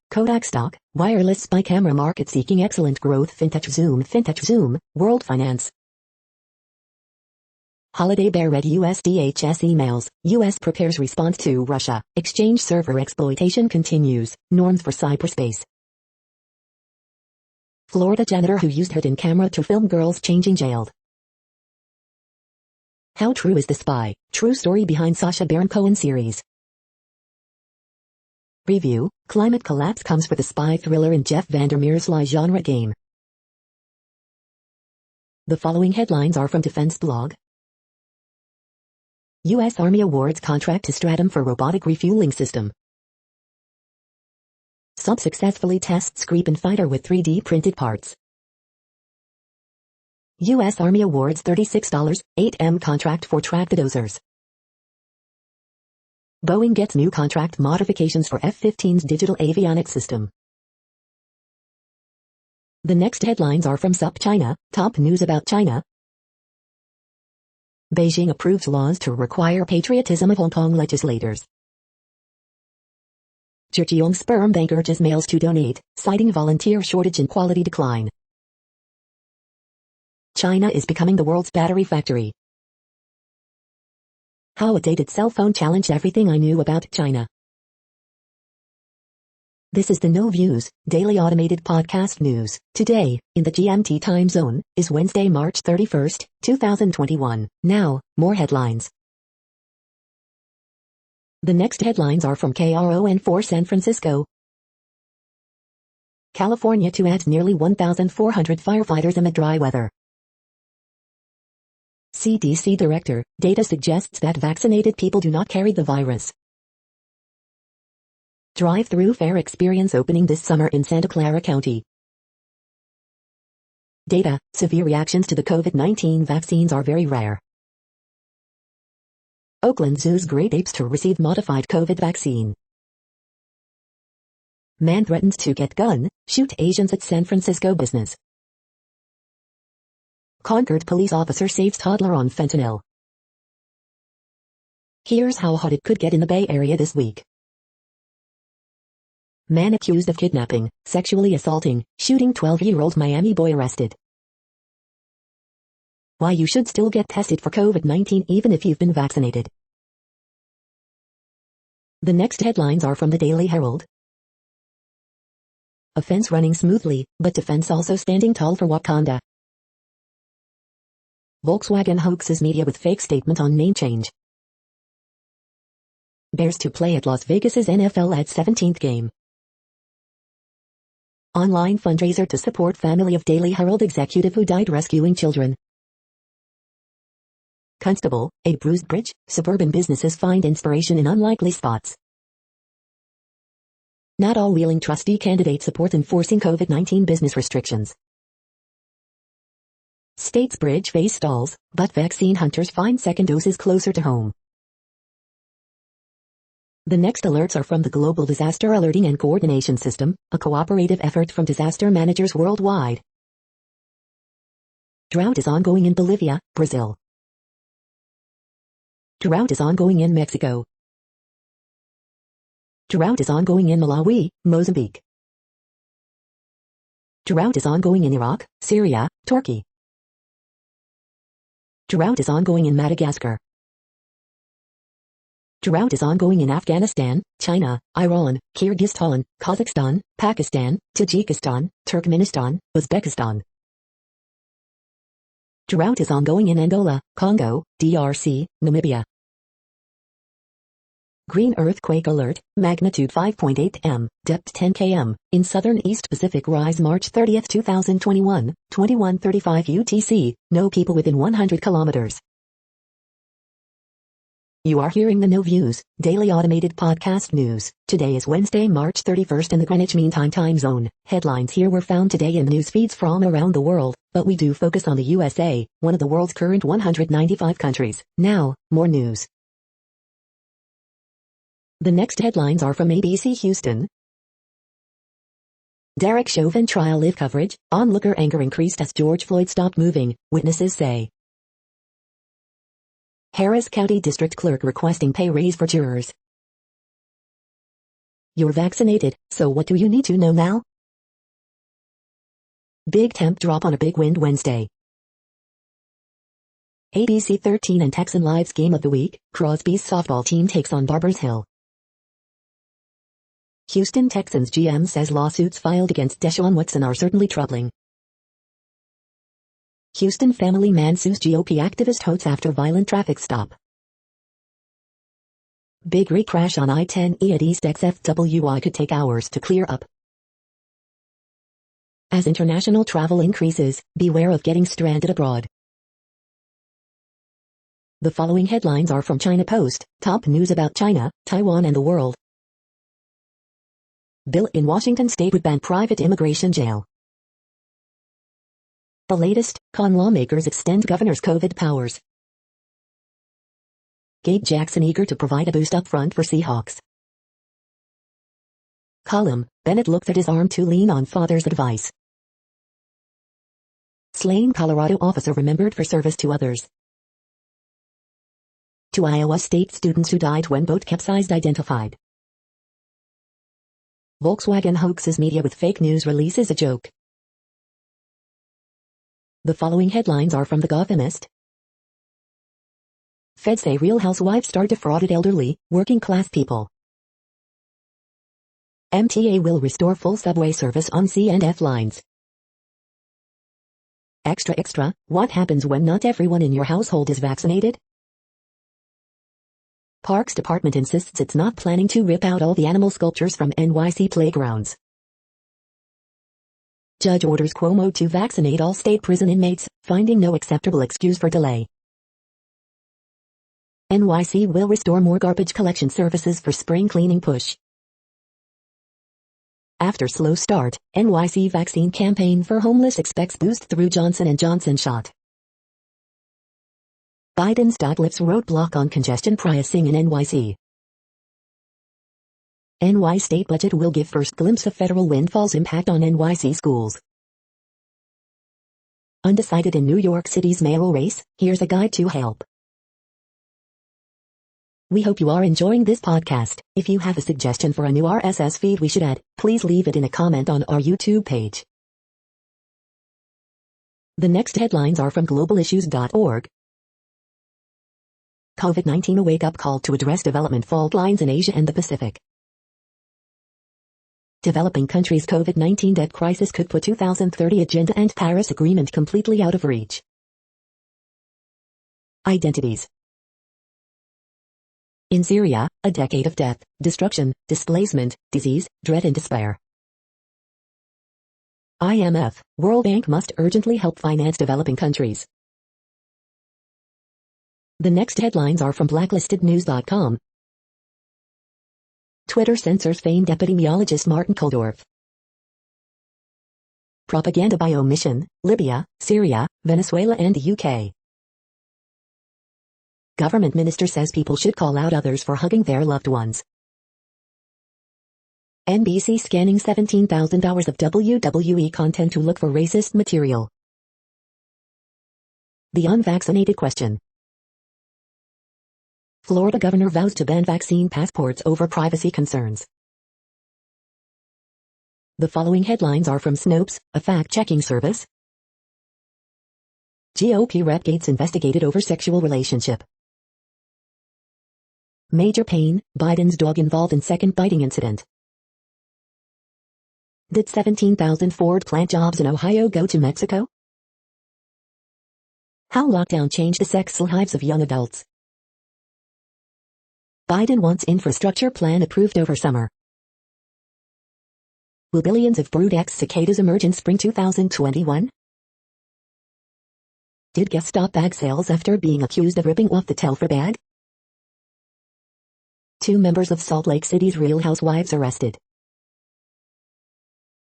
wireless spy camera market seeking excellent growth fintech zoom, World Finance. Holiday Bear read US DHS emails, US prepares response to Russia, exchange server exploitation continues, norms for cyberspace. Florida janitor who used hidden camera to film girls changing jailed. How true is the spy? True story behind Sacha Baron Cohen series. Review, climate collapse comes for the spy thriller in Jeff Vandermeer's Lie genre game. The following headlines are from Defense Blog. U.S. Army awards contract to Stratum for robotic refueling system. Sub successfully tests Gripen fighter with 3D printed parts. U.S. Army awards $36.8 contract for tractodozers. Boeing gets new contract modifications for F-15's digital avionics system. The next headlines are from SupChina, top news about China. Beijing approves laws to require patriotism of Hong Kong legislators. Zhejiang sperm bank urges males to donate, citing volunteer shortage and quality decline. China is becoming the world's battery factory. How a dated cell phone challenged everything I knew about China. This is the No Views, daily automated podcast news. Today, in the GMT time zone, is Wednesday, March 31st, 2021. Now, more headlines. The next headlines are from KRON4 San Francisco. California to add nearly 1,400 firefighters amid dry weather. CDC Director, data suggests that vaccinated people do not carry the virus. Drive-through fair experience opening this summer in Santa Clara County. Data, severe reactions to the COVID-19 vaccines are very rare. Oakland Zoo's great apes to receive modified COVID vaccine. Man threatens to get gun, shoot Asians at San Francisco business. Concord police officer saves toddler on fentanyl. Here's how hot it could get in the Bay Area this week. Man accused of kidnapping, sexually assaulting, shooting 12-year-old Miami boy arrested. Why you should still get tested for COVID-19 even if you've been vaccinated. The next headlines are from the Daily Herald. Offense running smoothly, but defense also standing tall for Wakanda. Volkswagen hoaxes media with fake statement on name change. Bears to play at Las Vegas's NFL at 17th game. Online fundraiser to support family of Daily Herald executive who died rescuing children. Constable, a bruised bridge, suburban businesses find inspiration in unlikely spots. Not all Wheeling trustee candidates support enforcing COVID-19 business restrictions. States bridge phase stalls, but vaccine hunters find second doses closer to home. The next alerts are from the Global Disaster Alerting and Coordination System, a cooperative effort from disaster managers worldwide. Drought is ongoing in Bolivia, Brazil. Drought is ongoing in Mexico. Drought is ongoing in Malawi, Mozambique. Drought is ongoing in Iraq, Syria, Turkey. Drought is ongoing in Madagascar. Drought is ongoing in Afghanistan, China, Iran, Kyrgyzstan, Kazakhstan, Pakistan, Tajikistan, Turkmenistan, Uzbekistan. Drought is ongoing in Angola, Congo, DRC, Namibia. Green earthquake alert, magnitude 5.8 m, depth 10 km, in southern East Pacific rise March 30, 2021, 21:35 UTC, no people within 100 kilometers. You are hearing the No Views, daily automated podcast news. Today is Wednesday, March 31st in the Greenwich Mean Time zone. Headlines here were found today in news feeds from around the world, but we do focus on the USA, one of the world's current 195 countries. Now, more news. The next headlines are from ABC Houston. Derek Chauvin trial live coverage, onlooker anger increased as George Floyd stopped moving, witnesses say. Harris County District Clerk requesting pay raise for jurors. You're vaccinated, so what do you need to know now? Big temp drop on a big wind Wednesday. ABC 13 and Texan Live's Game of the Week, Crosby's softball team takes on Barbers Hill. Houston Texans GM says lawsuits filed against Deshaun Watson are certainly troubling. Houston family man sues GOP activist hosts after violent traffic stop. Big crash on I-10E at East XFWI could take hours to clear up. As international travel increases, beware of getting stranded abroad. The following headlines are from China Post, top news about China, Taiwan and the world. Bill in Washington state would ban private immigration jail. The latest, con lawmakers extend governor's COVID powers. Gabe Jackson eager to provide a boost up front for Seahawks. Column, Bennett looks at his arm to lean on father's advice. Slain Colorado officer remembered for service to others. Two Iowa State students who died when boat capsized identified. Volkswagen hoaxes media with fake news releases a joke. The following headlines are from The Gothamist. Feds say Real Housewives star defrauded elderly, working-class people. MTA will restore full subway service on C and F lines. Extra, what happens when not everyone in your household is vaccinated? Parks Department insists it's not planning to rip out all the animal sculptures from NYC playgrounds. Judge orders Cuomo to vaccinate all state prison inmates, finding no acceptable excuse for delay. NYC will restore more garbage collection services for spring cleaning push. After slow start, NYC vaccine campaign for homeless expects boost through Johnson & Johnson shot. Biden stock lifts roadblock on congestion pricing in NYC. NY state budget will give first glimpse of federal windfalls impact on NYC schools. Undecided in New York City's mayoral race, here's a guide to help. We hope you are enjoying this podcast. If you have a suggestion for a new RSS feed we should add, please leave it in a comment on our YouTube page. The next headlines are from globalissues.org. COVID-19 a wake-up call to address development fault lines in Asia and the Pacific. Developing countries' COVID-19 debt crisis could put 2030 agenda and Paris Agreement completely out of reach. Identities. In Syria, a decade of death, destruction, displacement, disease, dread and despair. IMF, World Bank must urgently help finance developing countries. The next headlines are from blacklistednews.com. Twitter censors famed epidemiologist Martin Kulldorff. Propaganda by omission, Libya, Syria, Venezuela and the UK. Government minister says people should call out others for hugging their loved ones. NBC scanning 17,000 hours of WWE content to look for racist material. The unvaccinated question. Florida governor vows to ban vaccine passports over privacy concerns. The following headlines are from Snopes, a fact-checking service. GOP rep Gates investigated over sexual relationship. Major pain, Biden's dog involved in second biting incident. Did 17,000 Ford plant jobs in Ohio go to Mexico? How lockdown changed the sex lives of young adults. Biden wants infrastructure plan approved over summer. Will billions of brood X cicadas emerge in spring 2021? Did guests stop bag sales after being accused of ripping off the Telfar bag? 2 members of Salt Lake City's Real Housewives arrested.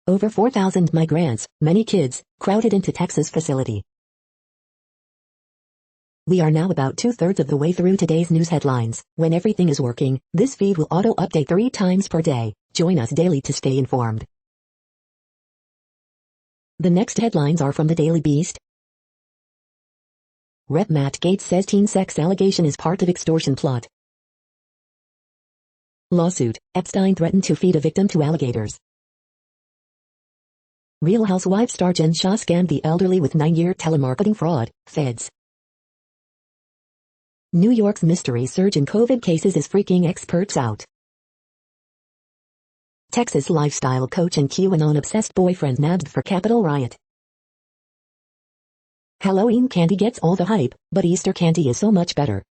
Over 4,000 migrants, many kids, crowded into Texas facility. We are now about 2/3 of the way through today's news headlines. When everything is working, this feed will auto-update 3 times per day. Join us daily to stay informed. The next headlines are from the Daily Beast. Rep Matt Gaetz says teen sex allegation is part of extortion plot. Lawsuit, Epstein threatened to feed a victim to alligators. Real Housewives star Jen Shah scammed the elderly with 9-year telemarketing fraud, feds. New York's mystery surge in COVID cases is freaking experts out. Texas lifestyle coach and QAnon-obsessed boyfriend nabbed for Capitol riot. Halloween candy gets all the hype, but Easter candy is so much better.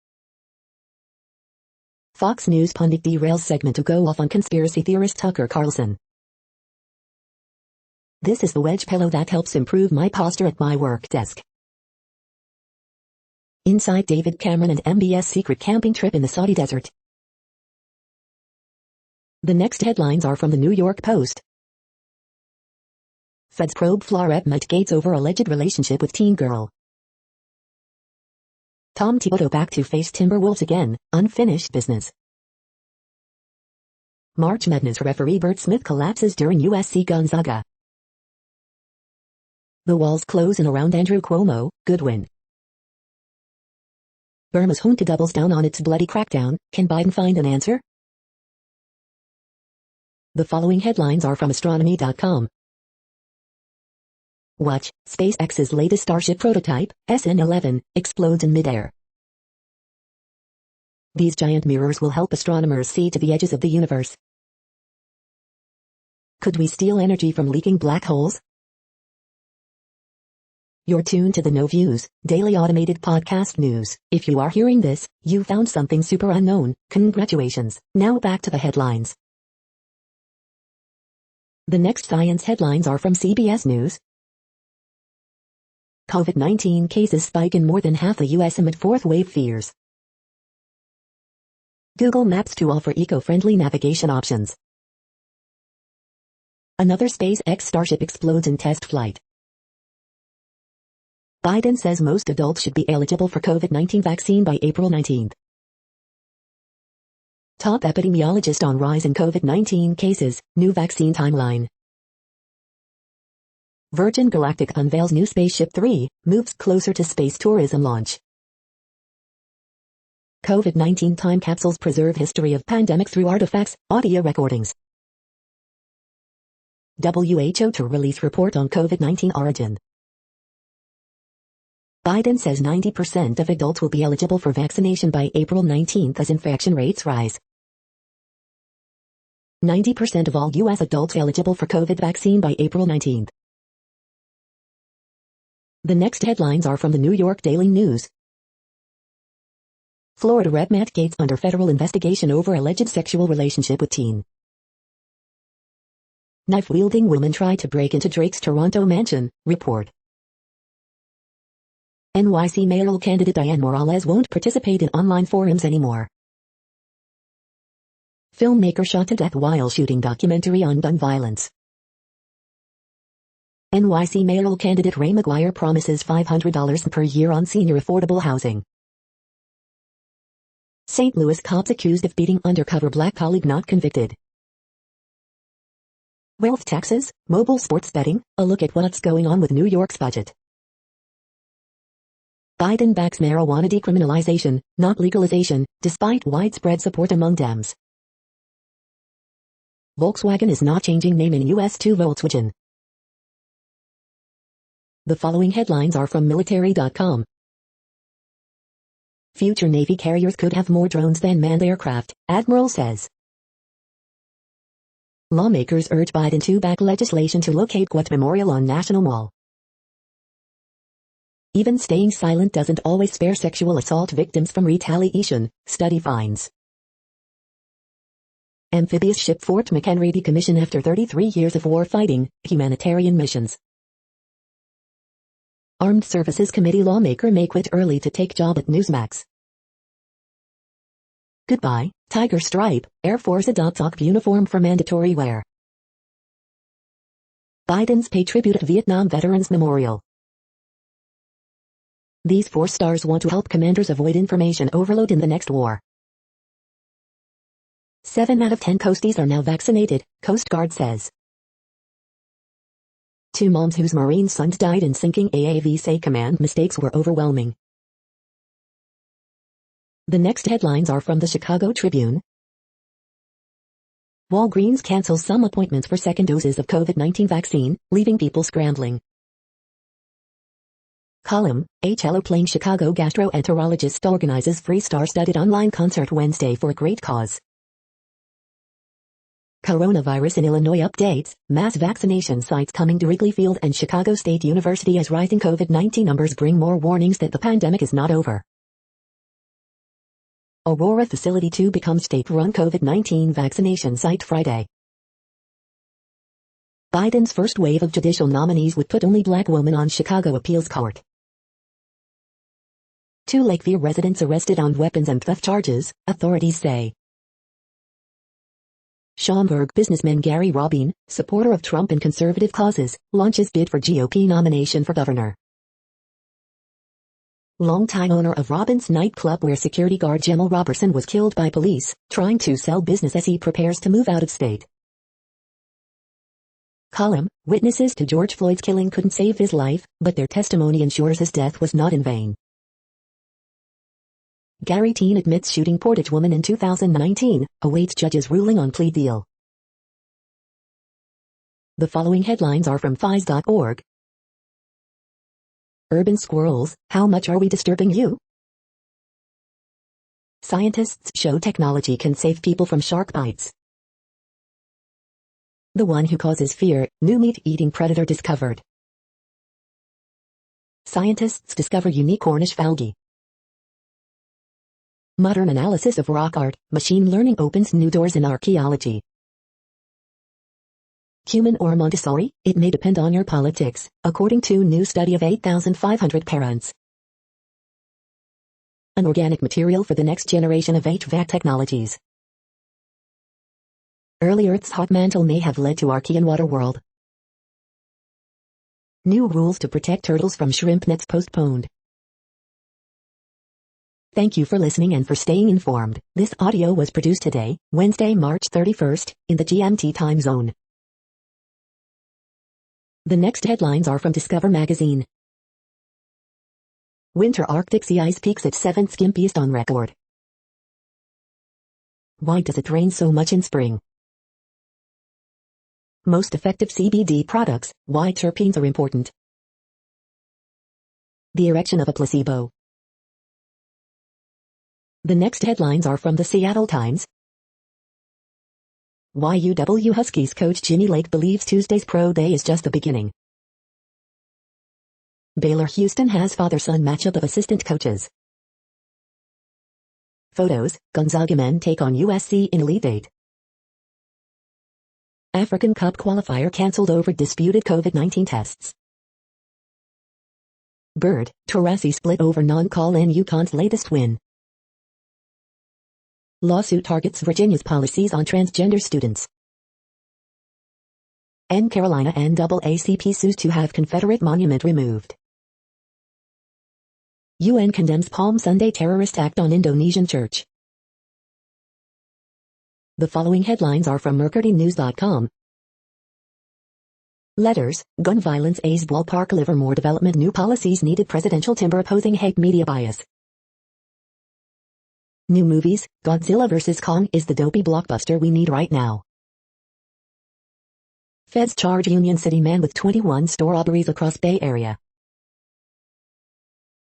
Fox News pundit derails segment to go off on conspiracy theorist Tucker Carlson. This is the wedge pillow that helps improve my posture at my work desk. Inside David Cameron and MBS secret camping trip in the Saudi desert. The next headlines are from the New York Post. Feds probe Florida rep Matt Gaetz over alleged relationship with teen girl. Tom Thibodeau back to face Timberwolves again, unfinished business. March Madness referee Bert Smith collapses during USC Gonzaga. The walls close in around Andrew Cuomo, good win. Burma's junta doubles down on its bloody crackdown, can Biden find an answer? The following headlines are from astronomy.com. Watch, SpaceX's latest Starship prototype, SN11, explodes in midair. These giant mirrors will help astronomers see to the edges of the universe. Could we steal energy from leaking black holes? You're tuned to the No Views, daily automated podcast news. If you are hearing this, you found something super unknown. Congratulations. Now back to the headlines. The next science headlines are from CBS News. COVID-19 cases spike in more than half the U.S. amid fourth wave fears. Google Maps to offer eco-friendly navigation options. Another SpaceX Starship explodes in test flight. Biden says most adults should be eligible for COVID-19 vaccine by April 19. Top epidemiologist on rise in COVID-19 cases, new vaccine timeline. Virgin Galactic unveils new Spaceship 3, moves closer to space tourism launch. COVID-19 time capsules preserve history of pandemic through artifacts, audio recordings. WHO to release report on COVID-19 origin. Biden says 90% of adults will be eligible for vaccination by April 19 as infection rates rise. 90% of all U.S. adults eligible for COVID vaccine by April 19. The next headlines are from the New York Daily News. Florida Rep Matt Gaetz under federal investigation over alleged sexual relationship with teen. Knife-wielding woman tried to break into Drake's Toronto mansion, report. NYC mayoral candidate Dianne Morales won't participate in online forums anymore. Filmmaker shot to death while shooting documentary on gun violence. NYC mayoral candidate Ray McGuire promises $500 per year on senior affordable housing. St. Louis cops accused of beating undercover black colleague not convicted. Wealth taxes, mobile sports betting, a look at what's going on with New York's budget. Biden backs marijuana decriminalization, not legalization, despite widespread support among Dems. Volkswagen is not changing name in US to Volkswagen. The following headlines are from military.com. Future Navy carriers could have more drones than manned aircraft, Admiral says. Lawmakers urge Biden to back legislation to locate Quat Memorial on National Mall. Even staying silent doesn't always spare sexual assault victims from retaliation, study finds. Amphibious ship Fort McHenry decommissioned after 33 years of war fighting, humanitarian missions. Armed Services Committee lawmaker may quit early to take job at Newsmax. Goodbye, Tiger Stripe, Air Force adopts OC uniform for mandatory wear. Biden's pay tribute at Vietnam Veterans Memorial. These 4 stars want to help commanders avoid information overload in the next war. 7 out of 10 Coasties are now vaccinated, Coast Guard says. 2 moms whose Marine sons died in sinking AAV say command mistakes were overwhelming. The next headlines are from the Chicago Tribune. Walgreens cancels some appointments for second doses of COVID-19 vaccine, leaving people scrambling. Column, HLO playing Chicago gastroenterologist organizes free star-studded online concert Wednesday for a great cause. Coronavirus in Illinois updates, mass vaccination sites coming to Wrigley Field and Chicago State University as rising COVID-19 numbers bring more warnings that the pandemic is not over. Aurora Facility to become state-run COVID-19 vaccination site Friday. Biden's first wave of judicial nominees would put only black woman on Chicago appeals court. 2 Lakeview residents arrested on weapons and theft charges, authorities say. Schaumburg businessman Gary Robin, supporter of Trump and conservative causes, launches bid for GOP nomination for governor. Longtime owner of Robin's nightclub where security guard Jamal Robertson was killed by police, trying to sell business as he prepares to move out of state. Column, witnesses to George Floyd's killing couldn't save his life, but their testimony ensures his death was not in vain. Gary teen admits shooting Portage woman in 2019, awaits judge's ruling on plea deal. The following headlines are from FIS.org. Urban squirrels, how much are we disturbing you? Scientists show technology can save people from shark bites. The one who causes fear, new meat-eating predator discovered. Scientists discover unique Cornish algae. Modern analysis of rock art, machine learning opens new doors in archaeology. Human or Montessori, it may depend on your politics, according to new study of 8,500 parents. An organic material for the next generation of HVAC technologies. Early Earth's hot mantle may have led to Archean water world. New rules to protect turtles from shrimp nets postponed. Thank you for listening and for staying informed. This audio was produced today, Wednesday, March 31st, in the GMT time zone. The next headlines are from Discover magazine. Winter Arctic sea ice peaks at 7th skimpiest on record. Why does it rain so much in spring? Most effective CBD products, why terpenes are important. The erection of a placebo. The next headlines are from the Seattle Times. Why UW Huskies coach Jimmy Lake believes Tuesday's pro day is just the beginning. Baylor-Houston has father-son matchup of assistant coaches. Photos, Gonzaga men take on USC in Elite Eight. African Cup qualifier cancelled over disputed COVID-19 tests. Bird, Taurasi split over non-call in UConn's latest win. Lawsuit targets Virginia's policies on transgender students. And Carolina NAACP sues to have Confederate monument removed. UN condemns Palm Sunday terrorist act on Indonesian church. The following headlines are from mercurynews.com. Letters, gun violence A's ballpark Livermore development new policies needed presidential timber opposing hate media bias. New movies, Godzilla vs. Kong is the dopey blockbuster we need right now. Feds charge Union City man with 21 store robberies across Bay Area.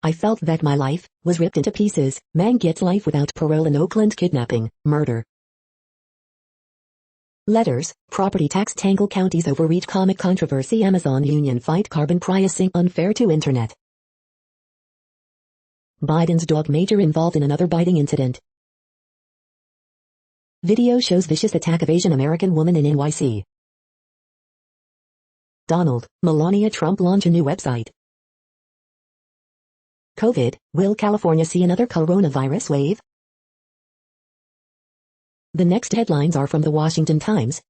I felt that my life was ripped into pieces. Man gets life without parole in Oakland kidnapping, murder. Letters, property tax tangle counties overreach comic controversy Amazon union fight carbon pricing unfair to internet. Biden's dog major involved in another biting incident. Video shows vicious attack of Asian American woman in NYC. Donald, Melania Trump launch a new website. COVID, will California see another coronavirus wave? The next headlines are from the Washington Times.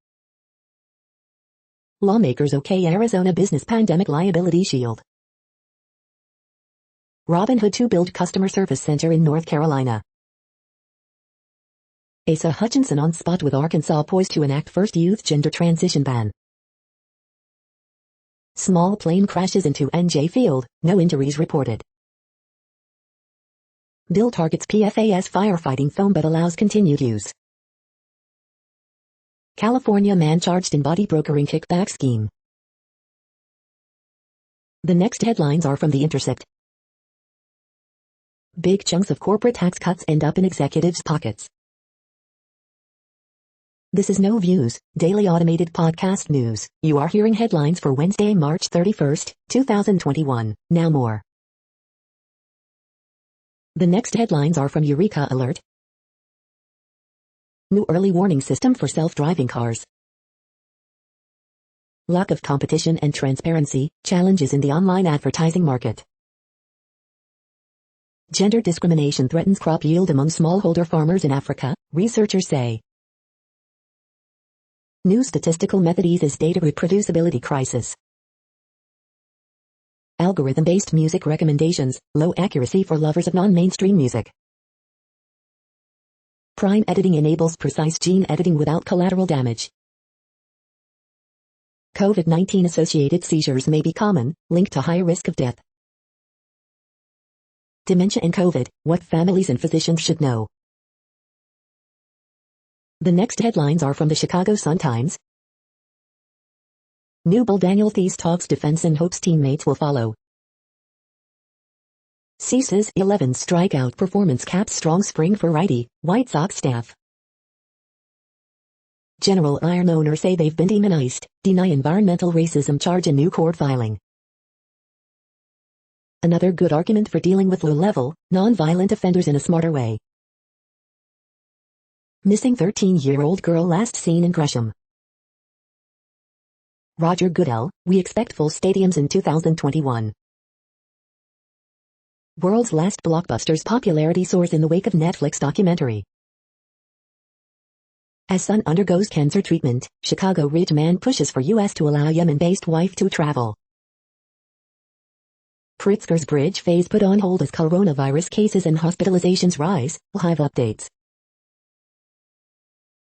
Lawmakers okay Arizona business pandemic liability shield. Robinhood to build customer service center in North Carolina. Asa Hutchinson on spot with Arkansas poised to enact first youth gender transition ban. Small plane crashes into NJ Field, no injuries reported. Bill targets PFAS firefighting foam but allows continued use. California man charged in body brokering kickback scheme. The next headlines are from The Intercept. Big chunks of corporate tax cuts end up in executives' pockets. This is No Views, daily automated podcast news. You are hearing headlines for Wednesday, March 31st, 2021. Now more. The next headlines are from Eureka Alert. New early warning system for self-driving cars. Lack of competition and transparency, challenges in the online advertising market. Gender discrimination threatens crop yield among smallholder farmers in Africa, researchers say. New statistical method eases data reproducibility crisis. Algorithm-based music recommendations, low accuracy for lovers of non-mainstream music. Prime editing enables precise gene editing without collateral damage. COVID-19 associated seizures may be common, linked to high risk of death. Dementia and COVID, what families and physicians should know. The next headlines are from the Chicago Sun-Times. New Bull Daniel Thies talks defense and hopes teammates will follow. Cease's 11 strikeout performance caps strong spring for righty, White Sox staff. General Iron owners say they've been demonized, deny environmental racism charge in new court filing. Another good argument for dealing with low-level, non-violent offenders in a smarter way. Missing 13-year-old girl last seen in Gresham. Roger Goodell, we expect full stadiums in 2021. World's last blockbuster's popularity soars in the wake of Netflix documentary. As son undergoes cancer treatment, Chicago rich man pushes for U.S. to allow Yemen-based wife to travel. Pritzker's Bridge phase put on hold as coronavirus cases and hospitalizations rise, live updates.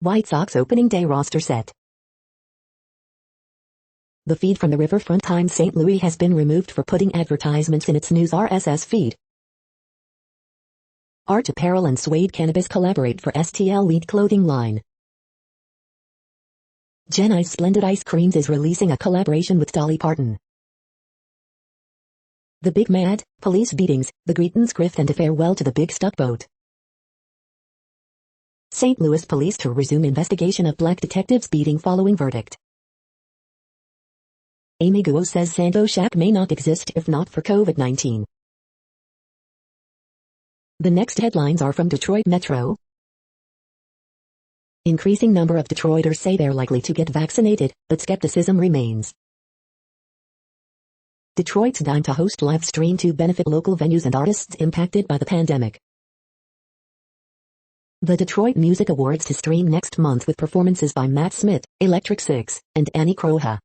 White Sox opening day roster set. The feed from the Riverfront Times St. Louis has been removed for putting advertisements in its news RSS feed. Art Apparel and Suede Cannabis collaborate for STL Wheat clothing line. Jenny's Splendid Ice Creams is releasing a collaboration with Dolly Parton. The Big Mad, police beatings, the Greetons grift and a farewell to the Big Stuck Boat. St. Louis police to resume investigation of black detectives beating following verdict. Amy Guo says Santo Shack may not exist if not for COVID-19. The next headlines are from Detroit Metro. Increasing number of Detroiters say they're likely to get vaccinated, but skepticism remains. Detroit's dime to host live stream to benefit local venues and artists impacted by the pandemic. The Detroit Music Awards to stream next month with performances by Matt Smith, Electric Six, and Annie Croha.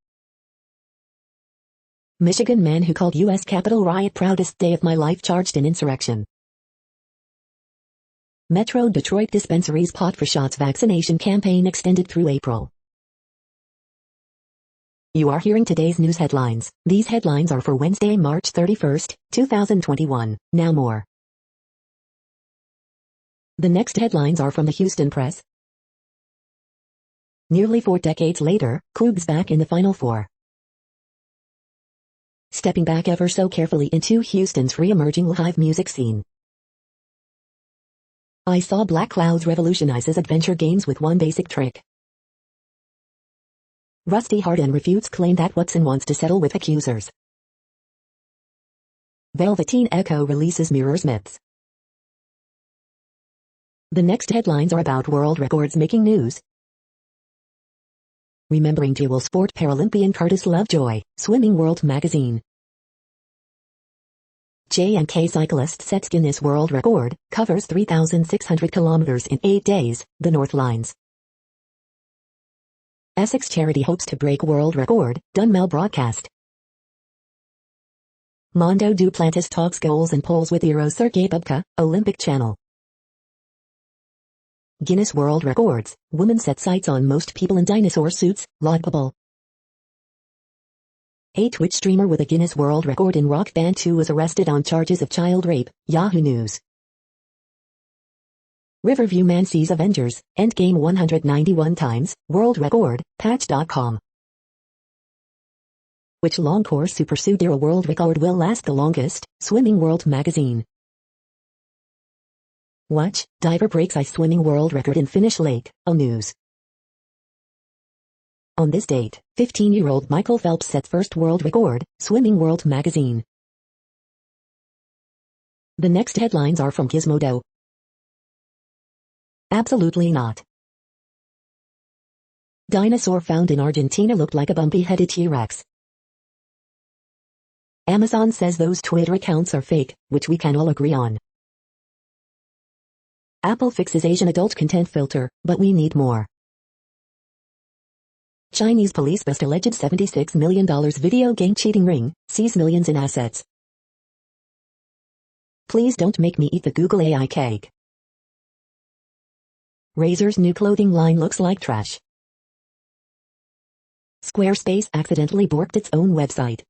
Michigan man who called U.S. Capitol riot proudest day of my life charged in insurrection. Metro Detroit dispensaries pot for shots vaccination campaign extended through April. You are hearing today's news headlines. These headlines are for Wednesday, March 31st, 2021. Now more. The next headlines are from the Houston Press. Nearly 4 decades later, Cougs back in the Final Four. Stepping back ever so carefully into Houston's re-emerging live music scene. I saw Black Clouds revolutionizes adventure games with one basic trick. Rusty Harden refutes claim that Watson wants to settle with accusers. Velveteen Echo releases Mirror's Myths. The next headlines are about world records making news. Remembering dual sport Paralympian Curtis Lovejoy, Swimming World Magazine. J&K cyclist sets Guinness World Record, covers 3,600 kilometers in 8 days, the North Lines. Essex charity hopes to break world record, Dunmel broadcast. Mondo Duplantis talks goals and polls with Eero Sergei Bubka, Olympic Channel. Guinness World Records, woman set sights on most people in dinosaur suits, laudable. A Twitch streamer with a Guinness World Record in Rock Band 2 was arrested on charges of child rape, Yahoo News. Riverview man sees Avengers, Endgame 191 times, world record, Patch.com. Which long course super pseudo world record will last the longest, Swimming World Magazine. Watch, diver breaks ice swimming world record in Finnish Lake, All News. On this date, 15-year-old Michael Phelps set first world record, Swimming World Magazine. The next headlines are from Gizmodo. Absolutely not. Dinosaur found in Argentina looked like a bumpy-headed T-Rex. Amazon says those Twitter accounts are fake, which we can all agree on. Apple fixes Asian adult content filter, but we need more. Chinese police bust alleged $76 million video game cheating ring, seize millions in assets. Please don't make me eat the Google AI cake. Razer's new clothing line looks like trash. Squarespace accidentally borked its own website.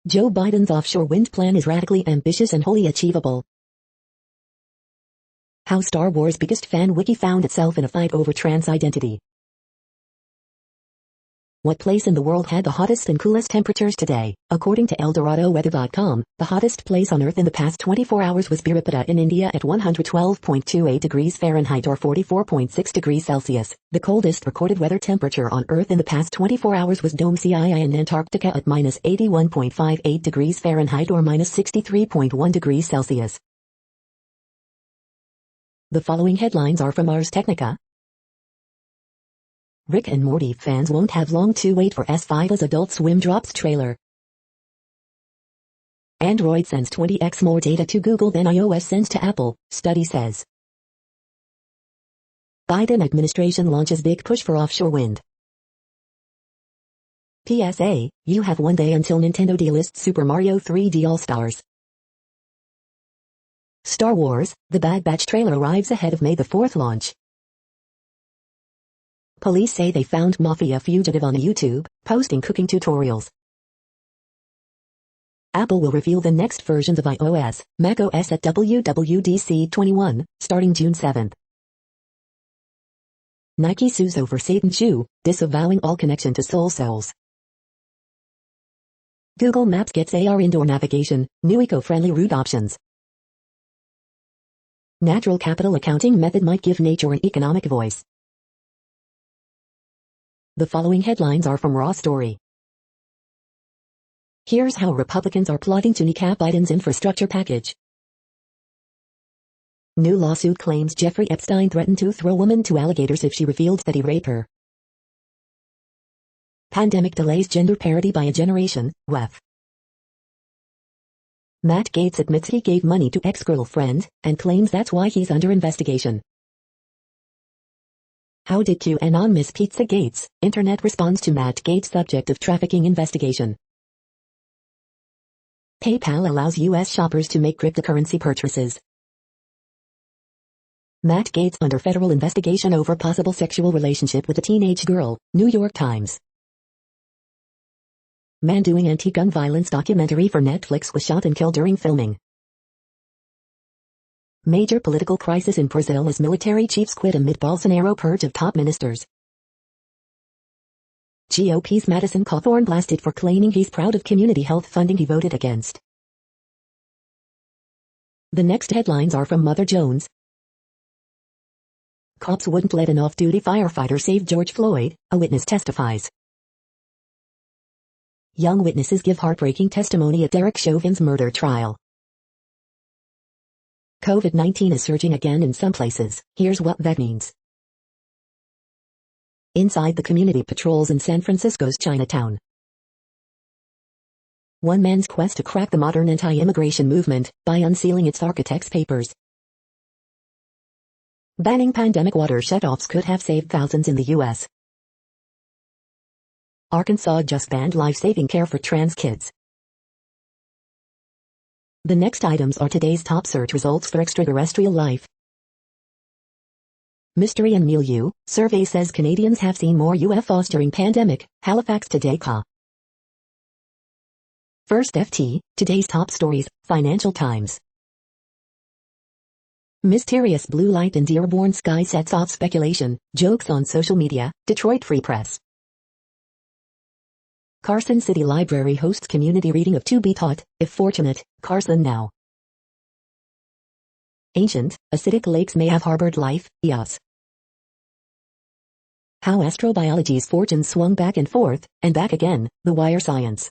Joe Biden's offshore wind plan is radically ambitious and wholly achievable. How Star Wars biggest fan wiki found itself in a fight over trans identity. What place in the world had the hottest and coolest temperatures today? According to ElDoradoWeather.com, the hottest place on Earth in the past 24 hours was Birapata in India at 112.28 degrees Fahrenheit or 44.6 degrees Celsius. The coldest recorded weather temperature on Earth in the past 24 hours was Dome Cii in Antarctica at minus 81.58 degrees Fahrenheit or minus 63.1 degrees Celsius. The following headlines are from Ars Technica. Rick and Morty fans won't have long to wait for S5's Adult Swim drops trailer. Android sends 20x more data to Google than iOS sends to Apple, study says. Biden administration launches big push for offshore wind. PSA, you have 1 day until Nintendo delists Super Mario 3D All-Stars. Star Wars, The Bad Batch trailer arrives ahead of May the 4th launch. Police say they found Mafia fugitive on YouTube, posting cooking tutorials. Apple will reveal the next versions of iOS, macOS at WWDC 21, starting June 7th. Nike sues over Satan shoe, disavowing all connection to Soul Souls. Google Maps gets AR indoor navigation, new eco-friendly route options. Natural capital accounting method might give nature an economic voice. The following headlines are from Raw Story. Here's how Republicans are plotting to kneecap Biden's infrastructure package. New lawsuit claims Jeffrey Epstein threatened to throw woman to alligators if she revealed that he raped her. Pandemic delays gender parity by a generation, WEF. Matt Gaetz admits he gave money to ex-girlfriend, and claims that's why he's under investigation. How did QAnon miss Pizza Gates? Internet responds to Matt Gaetz subject of trafficking investigation. PayPal allows U.S. shoppers to make cryptocurrency purchases. Matt Gaetz under federal investigation over possible sexual relationship with a teenage girl, New York Times. Man doing anti-gun violence documentary for Netflix was shot and killed during filming. Major political crisis in Brazil as military chiefs quit amid Bolsonaro purge of top ministers. GOP's Madison Cawthorn blasted for claiming he's proud of community health funding he voted against. The next headlines are from Mother Jones. Cops wouldn't let an off-duty firefighter save George Floyd, a witness testifies. Young witnesses give heartbreaking testimony at Derek Chauvin's murder trial. COVID-19 is surging again in some places. Here's what that means. Inside the community patrols in San Francisco's Chinatown. One man's quest to crack the modern anti-immigration movement by unsealing its architect's papers. Banning pandemic water shutoffs could have saved thousands in the U.S. Arkansas just banned life-saving care for trans kids. The next items are today's top search results for extraterrestrial life. Mystery and milieu, survey says Canadians have seen more UFOs during pandemic, Halifax Today Ca. First FT, today's top stories, Financial Times. Mysterious blue light in Dearborn sky sets off speculation, jokes on social media, Detroit Free Press. Carson City Library hosts community reading of To Be Taught, If Fortunate, Carson Now. Ancient, acidic lakes may have harbored life, Eos. How astrobiology's fortunes swung back and forth, and back again, The Wire Science.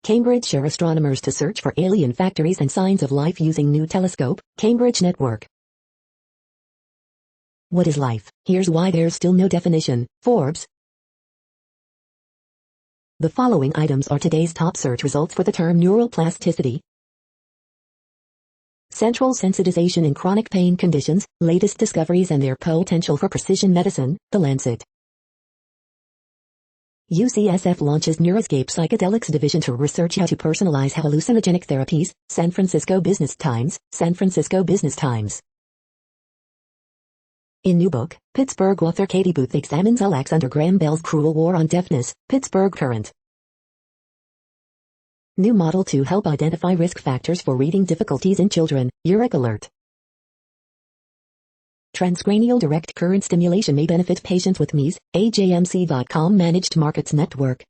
Cambridgeshire astronomers to search for alien factories and signs of life using new telescope, Cambridge Network. What is life? Here's why there's still no definition, Forbes. The following items are today's top search results for the term neuroplasticity. Central sensitization in chronic pain conditions, latest discoveries and their potential for precision medicine, The Lancet. UCSF launches Neuroscape Psychedelics Division to research how to personalize hallucinogenic therapies, San Francisco Business Times, San Francisco Business Times. In new book, Pittsburgh author Katie Booth examines Alexander Graham Bell's cruel war on deafness, Pittsburgh Current. New model to help identify risk factors for reading difficulties in children, Uric Alert. Transcranial direct current stimulation may benefit patients with MES, AJMC.com Managed Markets Network.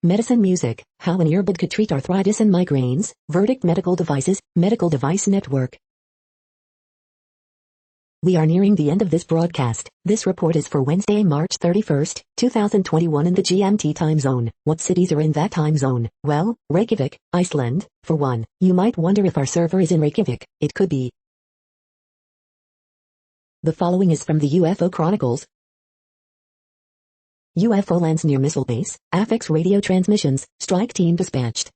Medicine Music, how an earbud could treat arthritis and migraines, Verdict Medical Devices, Medical Device Network. We are nearing the end of this broadcast. This report is for Wednesday, March 31st, 2021 in the GMT time zone. What cities are in that time zone? Well, Reykjavik, Iceland, for one. You might wonder if our server is in Reykjavik. It could be. The following is from the UFO Chronicles. UFO lands near missile base, affects radio transmissions, strike team dispatched.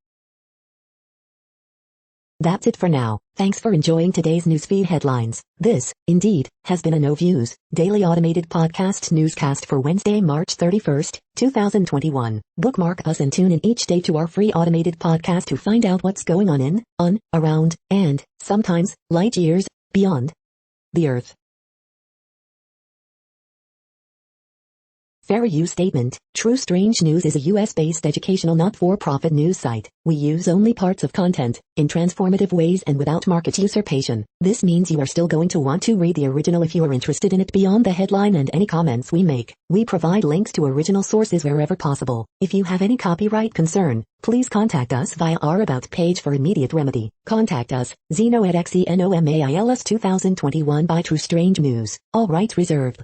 That's it for now. Thanks for enjoying today's newsfeed headlines. This, indeed, has been a No Views, daily automated podcast newscast for Wednesday, March 31st, 2021. Bookmark us and tune in each day to our free automated podcast to find out what's going on, around, and, sometimes, light years, beyond the Earth. Fair use statement. True Strange News is a US-based educational not-for-profit news site. We use only parts of content, in transformative ways and without market usurpation. This means you are still going to want to read the original if you are interested in it beyond the headline and any comments we make. We provide links to original sources wherever possible. If you have any copyright concern, please contact us via our About page for immediate remedy. Contact us, Zeno at XENOMAILS 2021 by True Strange News. All rights reserved.